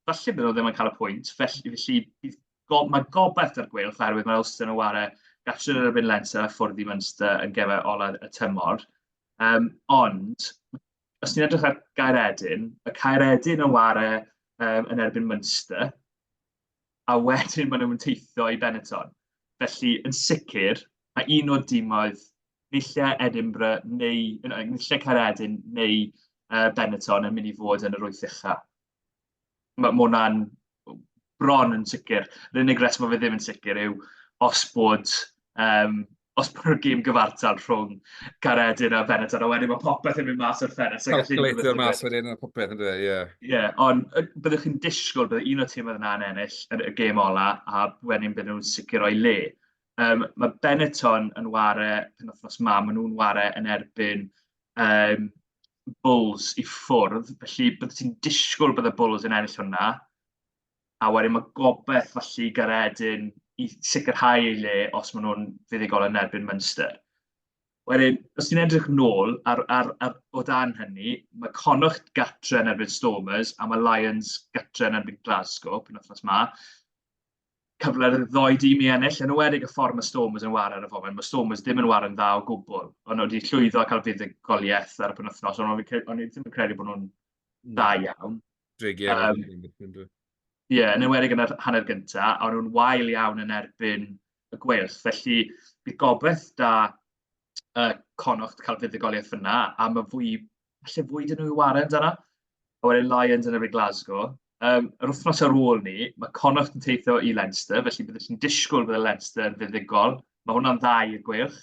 falle bydd nhw ddim yn cael y pwynt, felly mae gobeith ar Gweilch, herwydd mae Ulster yn ware gallwn yn erbyn Leinster a ffwrdd i Munster yn gemau ola y tymor. Ond, os ni'n edrych ar Caeredin, y Caeredin yn ware yn erbyn Munster, a wedyn maen nhw'n teithio i Benetton. Felly, yn sicr, mae un o'r dimoedd nillau Edinburgh nillau Caeredin neu Benetton yn mynd i fod yn yr 8 ucha. Mae hwnna'n bron yn sicr. Yr unig reswm fe ddim yn sicr yw os bod y gêm gyfartal rhwng Caeredin a Benetton, a wedyn mae popeth yn mynd mas o'r ffenest. Calculator mas wedyn a popeth yn dweud, ie. Ie, ond byddwch chi'n disgwyl bydd un o'r tîm yna'n ennill y gêm ola, a wedyn bydd nhw'n sicr o'i le. Mae Benetton yn ware, penwythnos ma, maen nhw'n ware yn erbyn Bulls i ffwrdd, felly bydd ti'n disgwyl bydd y Bulls yn ennill hwnna, a wedyn mae gobeith falle Caeredin i sicrhau ei le os maen nhw'n fuddugol yn erbyn Munster. Wedyn, os ti'n edrych nôl o dan hynny, mae Connacht gatre yn erbyn Stormers a mae Lions gatre yn erbyn Glasgow, penwythnos ma. Cyfle'r ddoi dîm i ennill, yn ywedig y ffordd mae Stormers yn war ar y foment. Mae Stormers ddim yn war yn dda o gwbl, ond nhw wedi llwyddo a cael fuddugoliaeth ar y penwythnos, ond o'n i ddim yn credu bod nhw'n dda iawn. Ie, yn ymwedig yn yr hanner gyntaf, ond nhw'n wael iawn yn erbyn y Gweilch. Felly, bydd gobeith da Connacht cael fuddugoliaeth fyna, a mae falle fwy dyn nhw i waren dyna. A wedyn Lions yn erbyn Glasgow. Yr wythnos ar ôl ni, mae Connacht yn teithio i Leinster, felly bydd chi'n disgwyl bydd y Leinster yn fuddugol. Mae hwnna'n dda i'r Gweilch.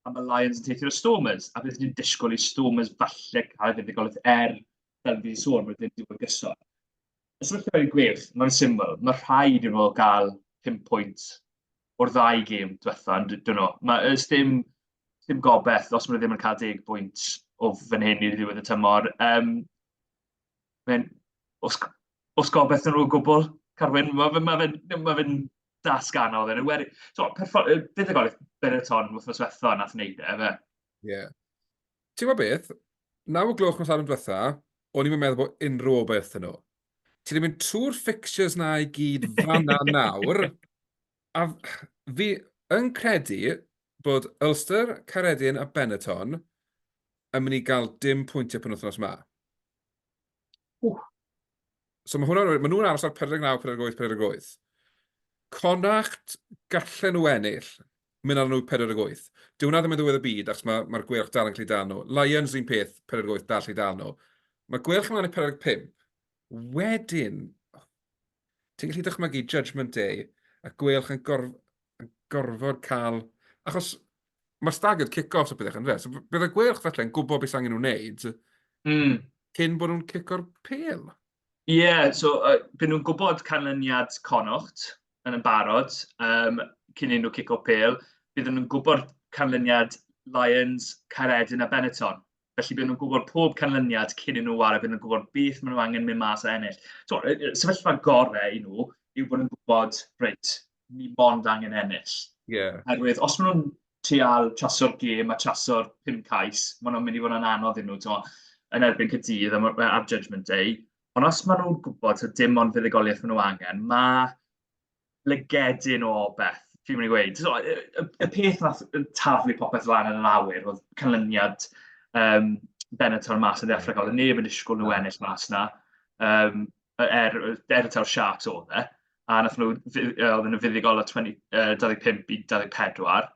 A mae Lions yn teithio i'r Stormers, a bydd chi'n disgwyl i Stormers falle cael fuddugoliaeth fel fi sôn, mae'n ddim yn gyson. Os ydych chi'n Gweilch, mae'n syml. Mae rhaid i nhw gael 5 pwynt o'r 2 gêm diwetha, dyn nhw. Mae ddim gobeith os maen nhw ddim yn cael 10 pwynt o fan hyn i ddiwedd y tymor. Os gobeith yn nhw o gwbl, Carwyn, mae fe'n dasg anodd. Fuddugoliaeth Benetton wythnos diwetha nath wneud e. Ie. Ti'n gwybod beth? 9 o gloch nos ar yn diwetha, o'n i'n meddwl bod unrhyw obaith yn nhw. ti wedi mynd trwy'r fixtures na i gyd fanna nawr, a fi yn credu bod Ulster, Caeredin a Benetton yn mynd i gael dim pwyntiau penwythnos yma. So mae nhw'n aros ar 49, 48, 48. Connacht gallen nhw ennill, mynd ar nhw 48. Dyw hwnna ddim yn ddiwedd y byd, achos mae'r Gweilch dal yn gallu dal nhw. Lions un peth, 48 dal i dal nhw. Mae Gweilch yn mynd i 45. Wedyn, ti'n gallu dychmygu Judgment Day, a Gweilch yn gorfod cael... Achos mae'r staggered kick-offs o beth yn dweud. So bydd y Gweilch felly yn gwybod beth angen nhw'n wneud cyn bod nhw'n cico'r pel. So byd nhw'n gwybod canlyniad Connacht yn barod cyn i nhw cico pel. Bydd nhw'n gwybod canlyniad Lions, Caeredin a Benetton. Felly bydd nhw'n gwybod pob canlyniad cyn i nhw wario, bydd nhw'n gwybod beth maen nhw angen mynd mas a ennill. So, sefyllfa gorau i nhw yw bod nhw'n gwybod, reit, ni mond angen ennill. Herwydd, os maen nhw'n trial chaso'r gêm a chaso'r 5 cais, maen nhw'n mynd i fod yn anodd i nhw yn erbyn Cydydd ar Judgment Day. Ond os maen nhw'n gwybod dim ond fuddugoliaeth maen nhw angen, mae lygedyn o beth, fi'n mynd i gweud. So, y peth nath taflu popeth lan yn yr awyr oedd canlyniad Benetton mas yn ddeffrau oedd neb yn disgwyl nhw ennill mas na. Taw'r Sharks oedd e. A nath nhw, oedd yn y fuddugol o 25 i 24.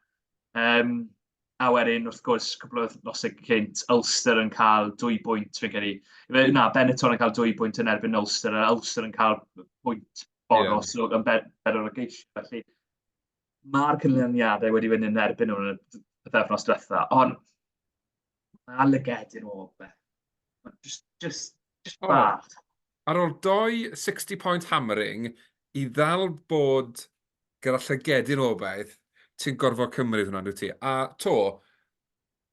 A wedyn, wrth gwrs, cwbl o nosau cynt, Ulster yn cael 2 bwynt, fi'n credu. Benetton yn cael 2 bwynt yn erbyn Ulster, a Ulster yn cael pwynt bonus yn bedwar o geisio. Felly, mae'r canlyniadau wedi mynd yn erbyn nhw'n y bythefnos diwetha, ond mae lygedyn o beth. Just bach. Ar ôl 2 60-point hammering, i ddal bod gyda llygedyn o beth, ti'n gorfod cymryd hwnna, dwi ti. A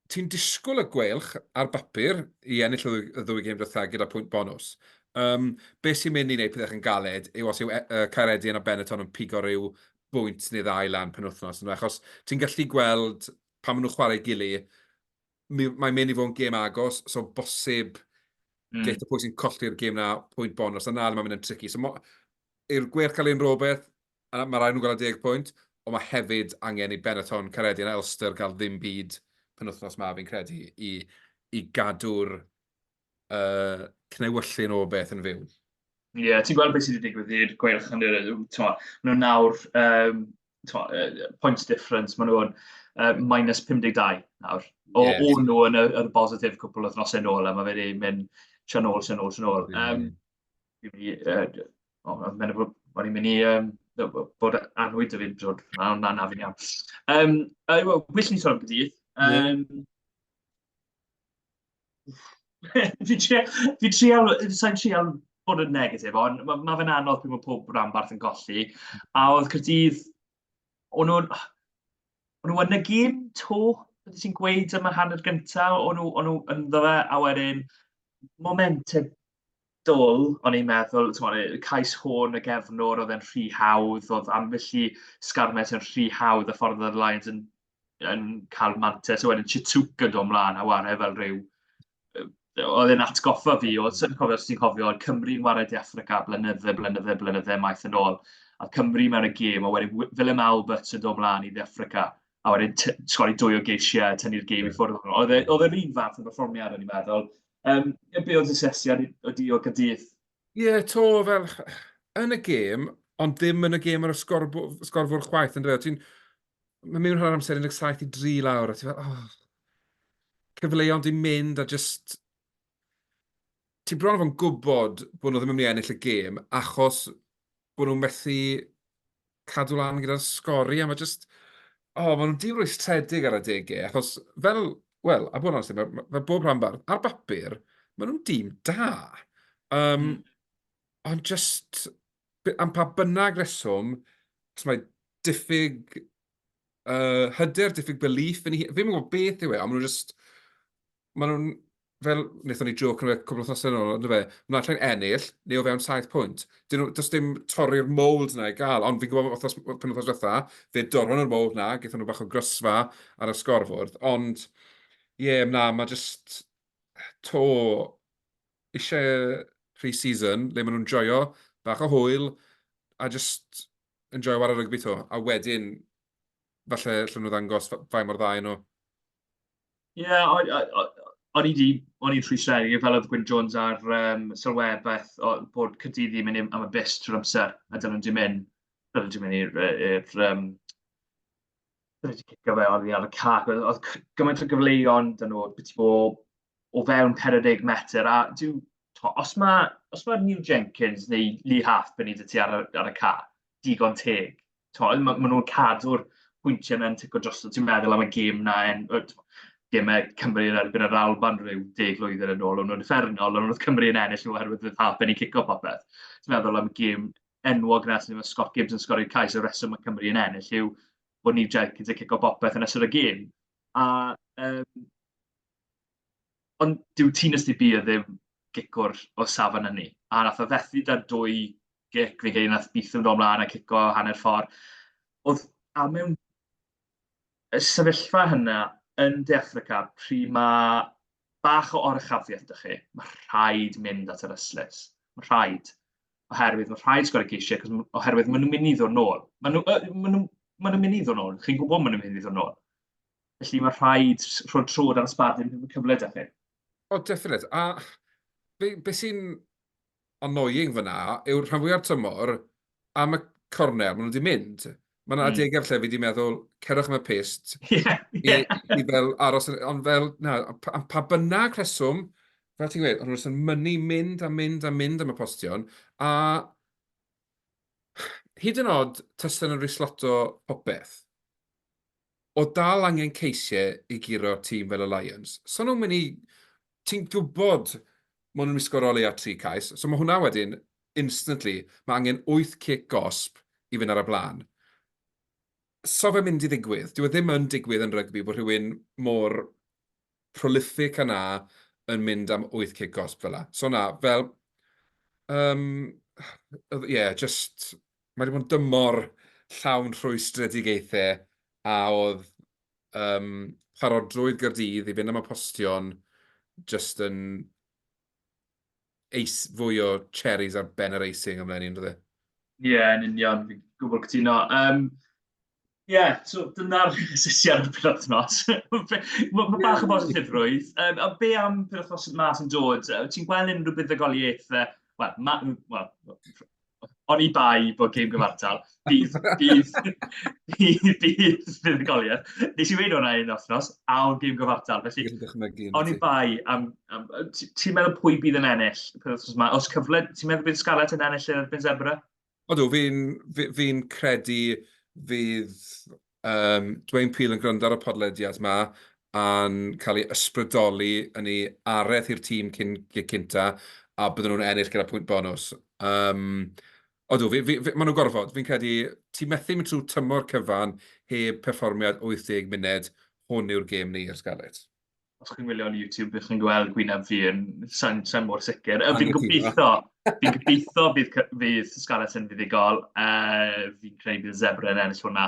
ti'n disgwyl y Gweilch ar bapur i ennill y 2 gêm diwetha gyda pwynt bonus. Be sy'n mynd i wneud pethau yn galed yw os yw Caeredin a Benetton yn pigo rhyw bwynt neu 2 lan penwythnos. Achos ti'n gallu gweld pan maen nhw'n chwarae gili, mae'n mynd i fod yn gêm agos, so bosib geith y pwy sy'n colli'r gêm na pwynt bonus, a na mae'n mynd yn tricky. So i'r Gweilch cael ein rhywbeth, mae rhaid nhw'n gael 10 pwynt, ond mae hefyd angen i Benetton, Caeredin a Ulster gael ddim byd penwythnos ma fi'n credu i gadw'r cnewyllun o beth yn fyw. Ti'n gweld beth sydd wedi digwydd i'r Gweilch yn nhw nawr points difference, maen nhw'n minus 52 nawr. O nhw yn y positif cwpl o thnosau nôl, a mae wedi mynd sian ôl. Mae'n mynd i bod anwyd y fynd drwy'r na fi'n iawn. Wyll ni sôn am Gydydd. Fi'n trial bod yn negatif, ond mae fe'n anodd pryd mae pob rhanbarth yn golli. A oedd Caerdydd, o'n nhw yn y gêm to, beth sy'n gweud am y hanner gyntaf, o'n nhw yn ddo fe, a wedyn momentum dwl, o'n i'n meddwl, cais hwn y gefnwr oedd e'n rhy hawdd, oedd ambell i sgarmes yn rhy hawdd, y ffordd oedd y Lions yn cael mantes, a wedyn Chitwk yn dod ymlaen a wario fel rhyw. Oedd e'n atgoffa fi, os ti'n cofio, Cymru'n wario di Africa blynydde maith yn ôl, a Cymru mewn y gêm, a wedyn Willem Albert yn dod ymlaen i di Africa, a wedyn sgori 2 o geisiau, tynnu'r gêm i ffwrdd. Oedd e'r un fath yn berfformiad, o'n i'n meddwl. Be oedd y sesiad o Gydydd? Fel yn y gêm, ond ddim yn y gêm ar y sgorfwr chwaith yn dweud. Mae'n mynd rhan amser 17 i 3 lawr, a ti'n fel, cyfleon di'n mynd a just... Ti'n bron o'n gwybod bod nhw ddim yn mynd i ennill y gêm, achos bod nhw'n methu cadw lan gyda'r sgori, a mae just... Mae nhw'n dirwystredig ar y degau, achos a bod yn honest, mae bob rhanbarth, ar bapur, mae nhw'n dîm da. Ond just, am pa bynnag reswm, mae diffyg, diffyg belief, fi'n gwybod beth yw e, ond maen nhw'n, fel, wnaethon ni joke yn y cwbl o thosau yn ôl, mae'n allan ennill, neu o fewn 7 pwynt. Does dim torri'r mold na i gael, ond fi'n gwybod pan wythnos diwetha, fe dorfon yr mold na, gaethon nhw bach o grysfa ar y sgorfwrdd, ond mae just eisiau pre-season, le maen nhw'n joio, bach o hwyl, a just enjoy war y rygbi to. A wedyn, falle lle nhw ddangos fai mor dda i nhw. Ie, o'n i'n rhwystredig fel oedd Gwyn Jones ar sylwebeth bod Caerdydd ddim yn mynd am y bus trwy'r amser, a dyn nhw'n di mynd i'r wedi cicio fe oddi ar y cac. Oedd gymaint o gyfleuon dyn nhw, beth o fewn 40 metr. A os mae Neil Jenkins neu Lee Half yn ei ti ar y ca, digon teg. Maen nhw'n cadw'r pwyntiau yna'n tico drosto. Ti'n meddwl am y gêm na, gemau Cymru yn erbyn yr Alban rhyw 10 blwyddyn yn ôl. O'n nhw'n effernol, ond oedd Cymru yn ennill oherwydd fydd Half yn ei cico popeth. Ti'n meddwl am y gêm enwog nes mae Scott Gibbs yn sgorio'r cais y reswm mae Cymru yn ennill yw bod Neil Jenkins yn cico popeth yn ystod y gêm. Ond dyw Tîn Ysdi ddim gicwr o safon yn ni. A nath o fethu da 2 gic, fe gei nath byth yn dod ymlaen a cico hanner ffordd. A mewn y sefyllfa hynna yn De Affrica, pryd mae bach o oruchafiaeth ydych chi, mae rhaid mynd at yr yslys. Mae rhaid. Oherwydd mae rhaid sgor y geisiau, oherwydd maen nhw'n mynd i ddod nôl. Maen nhw'n mynd i ddod nôl. Chi'n gwybod maen nhw'n mynd i ddod nôl. Felly mae rhaid rhoi trod ar y sbardyn cyfle ydych chi. O, definite. A be sy'n annoying fyna yw'r rhan fwyaf tymor am y corner, maen nhw wedi mynd. Mae'n adegau lle fi wedi meddwl, cerwch am y pist, i fel aros, ond fel, na, pa bynnag reswm, fel ti'n gweud, ond nhw'n mynd am y postion, a hyd yn oed tystyn yn risloto popeth, o dal angen ceisiau i giro'r tîm fel y Lions. So nhw'n mynd i, ti'n gwybod maen nhw'n ysgoroli ar 3 cais, so mae hwnna wedyn, instantly, mae angen 8 cic gosb i fynd ar y blaen. So fe'n mynd i ddigwydd. Dyw e ddim yn digwydd yn rygbi bod rhywun mor prolific yna yn mynd am 8 cic gosb fel la. So na, fel, just, mae wedi bod yn dymor llawn rhwystredigaethau a oedd parodrwydd Gaerdydd i fynd am y postion just yn fwy o cherries ar ben yr eising ymlaen i'n dod e. Ie, yn union, fi'n gwybod cytuno. Ie, so dyna'r sesiad o'r penwythnos. Mae bach o bositifrwydd. A be am penwythnos mas yn dod? Ti'n gweld unrhyw buddugoliaeth? O'n i bai bod gêm gyfartal. Bydd buddugoliaeth. Nes i weid hwnna un wythnos, a o'n gêm gyfartal. Felly, o'n i bai am... Ti'n meddwl pwy bydd yn ennill penwythnos yma? Os cyfle, ti'n meddwl bydd Scarlett yn ennill yn erbyn Zebra? Odw, fi'n credu fydd Dwayne Peel yn gwrando ar y podlediad yma a'n cael ei ysbrydoli yn ei areth i'r tîm cynta a bydden nhw'n ennill gyda pwynt bonus. Odw, maen nhw'n gorfod. Fi'n credu, ti'n methu mynd trwy tymor cyfan heb perfformiad 80 munud, hwn yw'r gêm ni ar Scarlett. Os chi'n gwylio ar YouTube, bych chi'n gweld gwyneb fi yn sa'n mor sicr. Fi'n gobeithio bydd Scarlett yn fuddugol. Fi'n credu bydd Zebra yn ennill hwnna.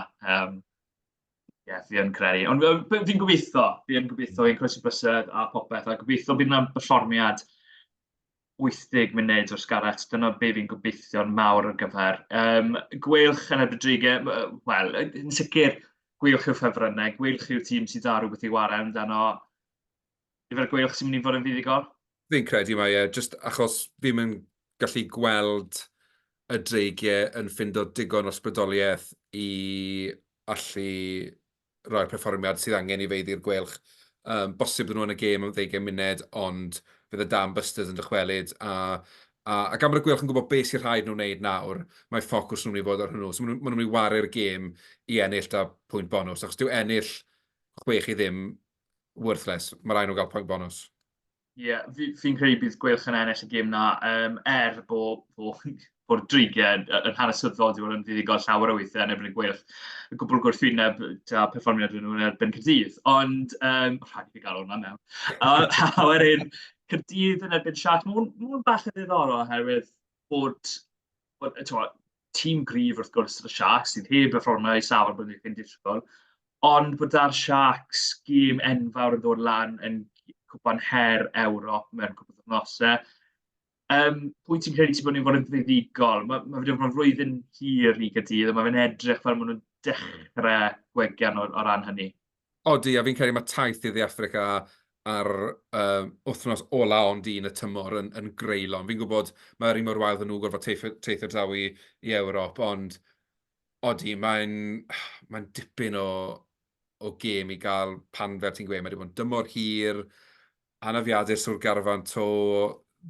Fi'n credu. Ond fi'n gobeithio, fi'n croeso bysedd a popeth. A gobeithio bydd yna'n perfformiad 80 munud o'r Scarlett. Dyna be fi'n gobeithio'n mawr ar gyfer. Gweilch yn y bedrigau, wel, yn sicr, Gweilch yw'r ffefrynnau. Gweilch yw'r tîm sydd ar rhywbeth i wario amdano. Ifer Gweilch sy'n mynd i fod yn fuddugol? Fi'n credu mae just achos fi'n mynd gallu gweld y dreigiau yn ffindo digon o ysbrydoliaeth i allu rhoi'r perfformiad sydd angen i feiddi'r Gweilch. Bosib nhw yn y gêm am 20 munud, ond fydd y Dambusters yn dychwelyd. A gan bod y Gweilch yn gwybod beth sy'n rhaid nhw wneud nawr, mae ffocws nhw'n mynd i fod ar hwnnw. So maen nhw'n mynd i waru'r gêm i ennill da pwynt bonus. Achos dyw ennill 6 i ddim worthless. Mae rhaid nhw gael pwynt bonus. Ie, fi'n credu bydd Gweilch yn ennill y gêm na, bod dreigiau yn hanesyddol wedi bod yn fuddugol llawer o weithiau yn erbyn y Gweilch. Y gwbl gwrthwyneb a perfformiad nhw yn erbyn Caerdydd. Ond, rhaid i fi gael hwnna mewn. A wedyn, Caerdydd yn erbyn Sharks. Mae'n bach yn ddiddorol oherwydd bod tîm grif wrth gwrs y Sharks sydd heb perfformio i safon bod ni'n disgwyl. Ond bod da'r Sharks gêm enfawr yn dod lan yn cwpan her Ewrop mewn cwpan wythnosau. Pwy ti'n credu ti'n bod ni'n fod yn fuddigol? Mae wedi bod yn flwyddyn hir i Gaerdydd, a mae fe'n edrych fel maen nhw'n dechrau gwegian o ran hynny. Odi, a fi'n credu mae taith iddi Africa ar wythnos ola ond un y tymor yn greulon. Fi'n gwybod mae'r un mor wael nhw gorfod teithio draw i Ewrop, ond odi, mae'n dipyn o gêm i gael pan fel ti'n gweud, mae wedi bod yn dymor hir, anafiadur sŵr garfan to,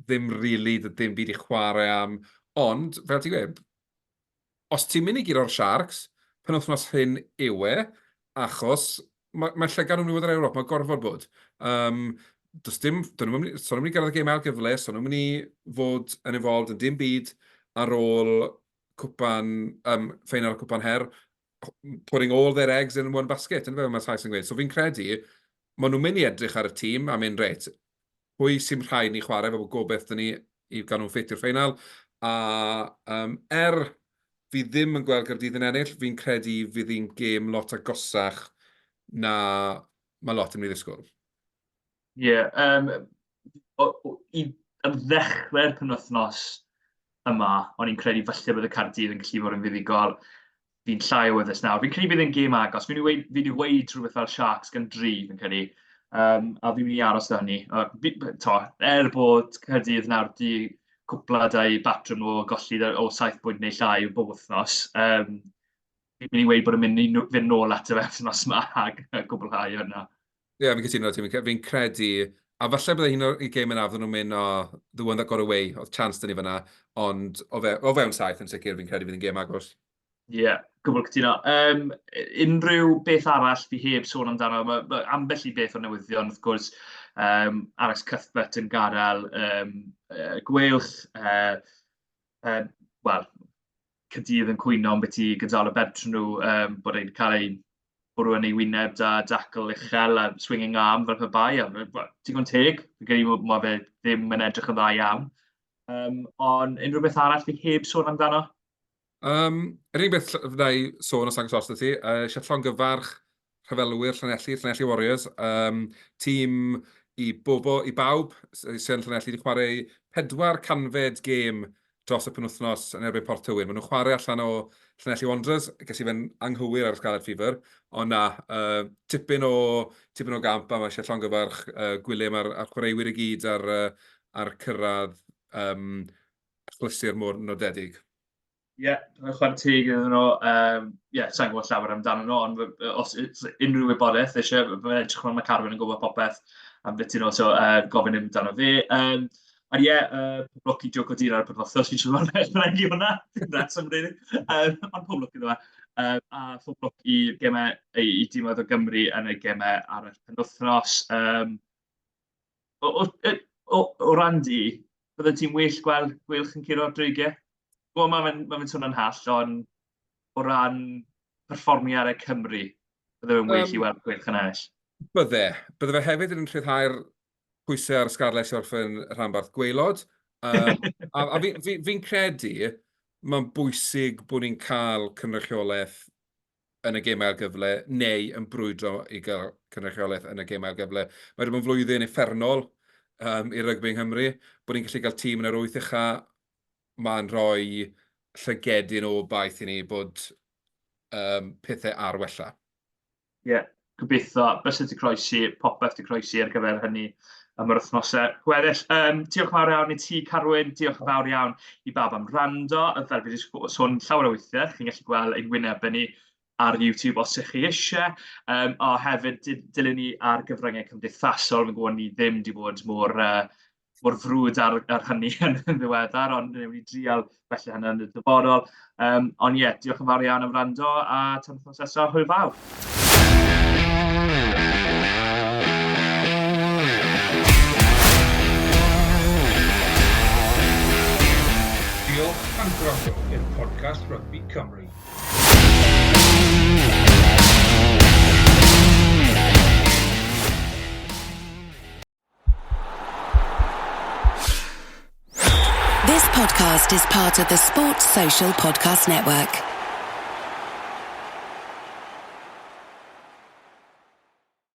ddim rili, ddim byd i chwarae am, ond fel ti'n gweud, os ti'n mynd i gyd o'r Sharks, penwythnos hyn yw e, achos mae llygad nhw'n newid yr Ewrop, mae gorfod bod. Does dim, son nhw'n mynd i gyrraedd y gêm ail-gyfle, son nhw'n mynd i fod yn involved yn dim byd ar ôl cwpan, ffeinal y cwpan her, putting all their eggs in one basket, yn fe, mae Sais yn gweud. So fi'n credu, maen nhw'n mynd i edrych ar y tîm a mynd reit, pwy sy'n rhaid ni chwarae, fel bod gobeith dyn ni i gael nhw'n ffeitio'r ffeinal. A fi ddim yn gweld Gaerdydd yn ennill, fi'n credu fydd hi'n gêm lot agosach na mae lot yn mynd i ddisgwyl. Ie, i ddechrau'r penwythnos yma, o'n i'n credu falle bydd y Caerdydd yn gallu fod yn fuddigol. Fi'n llai o weddus nawr. Fi'n credu bydd yn gêm agos. Fi wedi weid rhywbeth fel Sharks gan 3, fi'n credu. A fi'n mynd i aros da hynny. Bod Caerdydd nawr di cwplad a'i batrwm o golled o 7 pwynt neu llai o bob wythnos. Fi'n mynd i weid bod yn mynd i fynd nôl at y wythnos yma ag gwblhau hynna. Ie, fi'n cytuno ti. Fi'n credu, a falle bydde un o'r gêm yna fydden nhw'n mynd the one that got away, oedd chance dyn ni fyna, ond o fewn 7 yn sicr, fi'n credu fydd yn gêm agos. Ie, gwbl cytuno. Unrhyw beth arall fi heb sôn amdano, mae ambell i beth o newyddion, wrth gwrs, Alex Cuthbert yn gadael Gweilch, Caerdydd yn cwyno am beth i gydal y bedwar nhw, bod e'n cael ei bwrw yn ei wyneb da ail-gyfle a swinging arm fel pe bai. Digon teg, fi'n credu mae fe ddim yn edrych yn dda iawn. Ond unrhyw beth arall fi heb sôn amdano? Yr unig beth fydda i sôn o Sangos os ti, eisiau llongyfarch rhyfelwyr Llanelli Warriors, tîm i bawb sy'n Llanelli wedi chwarae 4 canfed gêm dros y penwythnos yn erbyn Port Tywyn. Maen nhw'n chwarae allan o Llanelli Wanderers, ges i fe'n anghywir ar ysgaled ffifr, ond na, tipyn o gamp a mae eisiau llongyfarch gwylym ar chwaraewyr i gyd ar cyrraedd achlysur mor nodedig. Ie, chwarae teg iddyn nhw. Sa'n gwybod llawer amdano nhw, ond os unrhyw wybodaeth eisiau, mae'n edrych fel mae Carwyn yn gwybod popeth am beth nhw, so gofyn amdano fe. Ond pob lwc i Joe Codina ar y penwythnos, fi'n siŵr mae'n rhaid i hwnna, ond pob lwc iddo fe. A pob lwc i gemau i dîmoedd o Gymru yn y gemau ar y penwythnos. O ran di, bydde ti'n well gweld Gweilch yn curo'r dreigiau? Wel, mae'n swnio'n hall, ond o ran perfformio ar y Cymru, bydde fe'n well i weld Gweilch yn ennill. Bydde fe hefyd yn rhyddhau'r pwysau ar ysgarles i orffen rhanbarth gwaelod. A fi'n credu mae'n bwysig bod ni'n cael cynrychiolaeth yn y gemau ail-gyfle, neu yn brwydro i gael cynrychiolaeth yn y gemau ail-gyfle. Mae wedi bod yn flwyddyn effernol i'r rygbi yng Nghymru, bod ni'n gallu cael tîm yn yr 8 ucha, mae'n rhoi llygedyn o obaith i ni bod pethau ar wella. Ie, gobeithio, bys ydy croesi, popeth ydy croesi ar gyfer hynny am yr wythnosau gweddill. Diolch yn fawr iawn i ti, Carwyn, diolch yn fawr iawn i bawb am wrando. Fel fi wedi sôn llawer o weithiau, chi'n gallu gweld ein wyneb ni ar YouTube os ydych chi eisiau. A hefyd, dilyn ni ar gyfryngau cymdeithasol, fi'n gwybod ni ddim wedi bod mor frwd ar hynny yn ddiweddar, ond ni'n wedi drial felly hynny yn y dyfodol. Ond ie, diolch yn fawr iawn am wrando, a tan wythnos nesaf, hwyl fawr. Diolch am gwrando i'r podcast Rugby Cymru. This podcast is part of the Sports Social Podcast Network.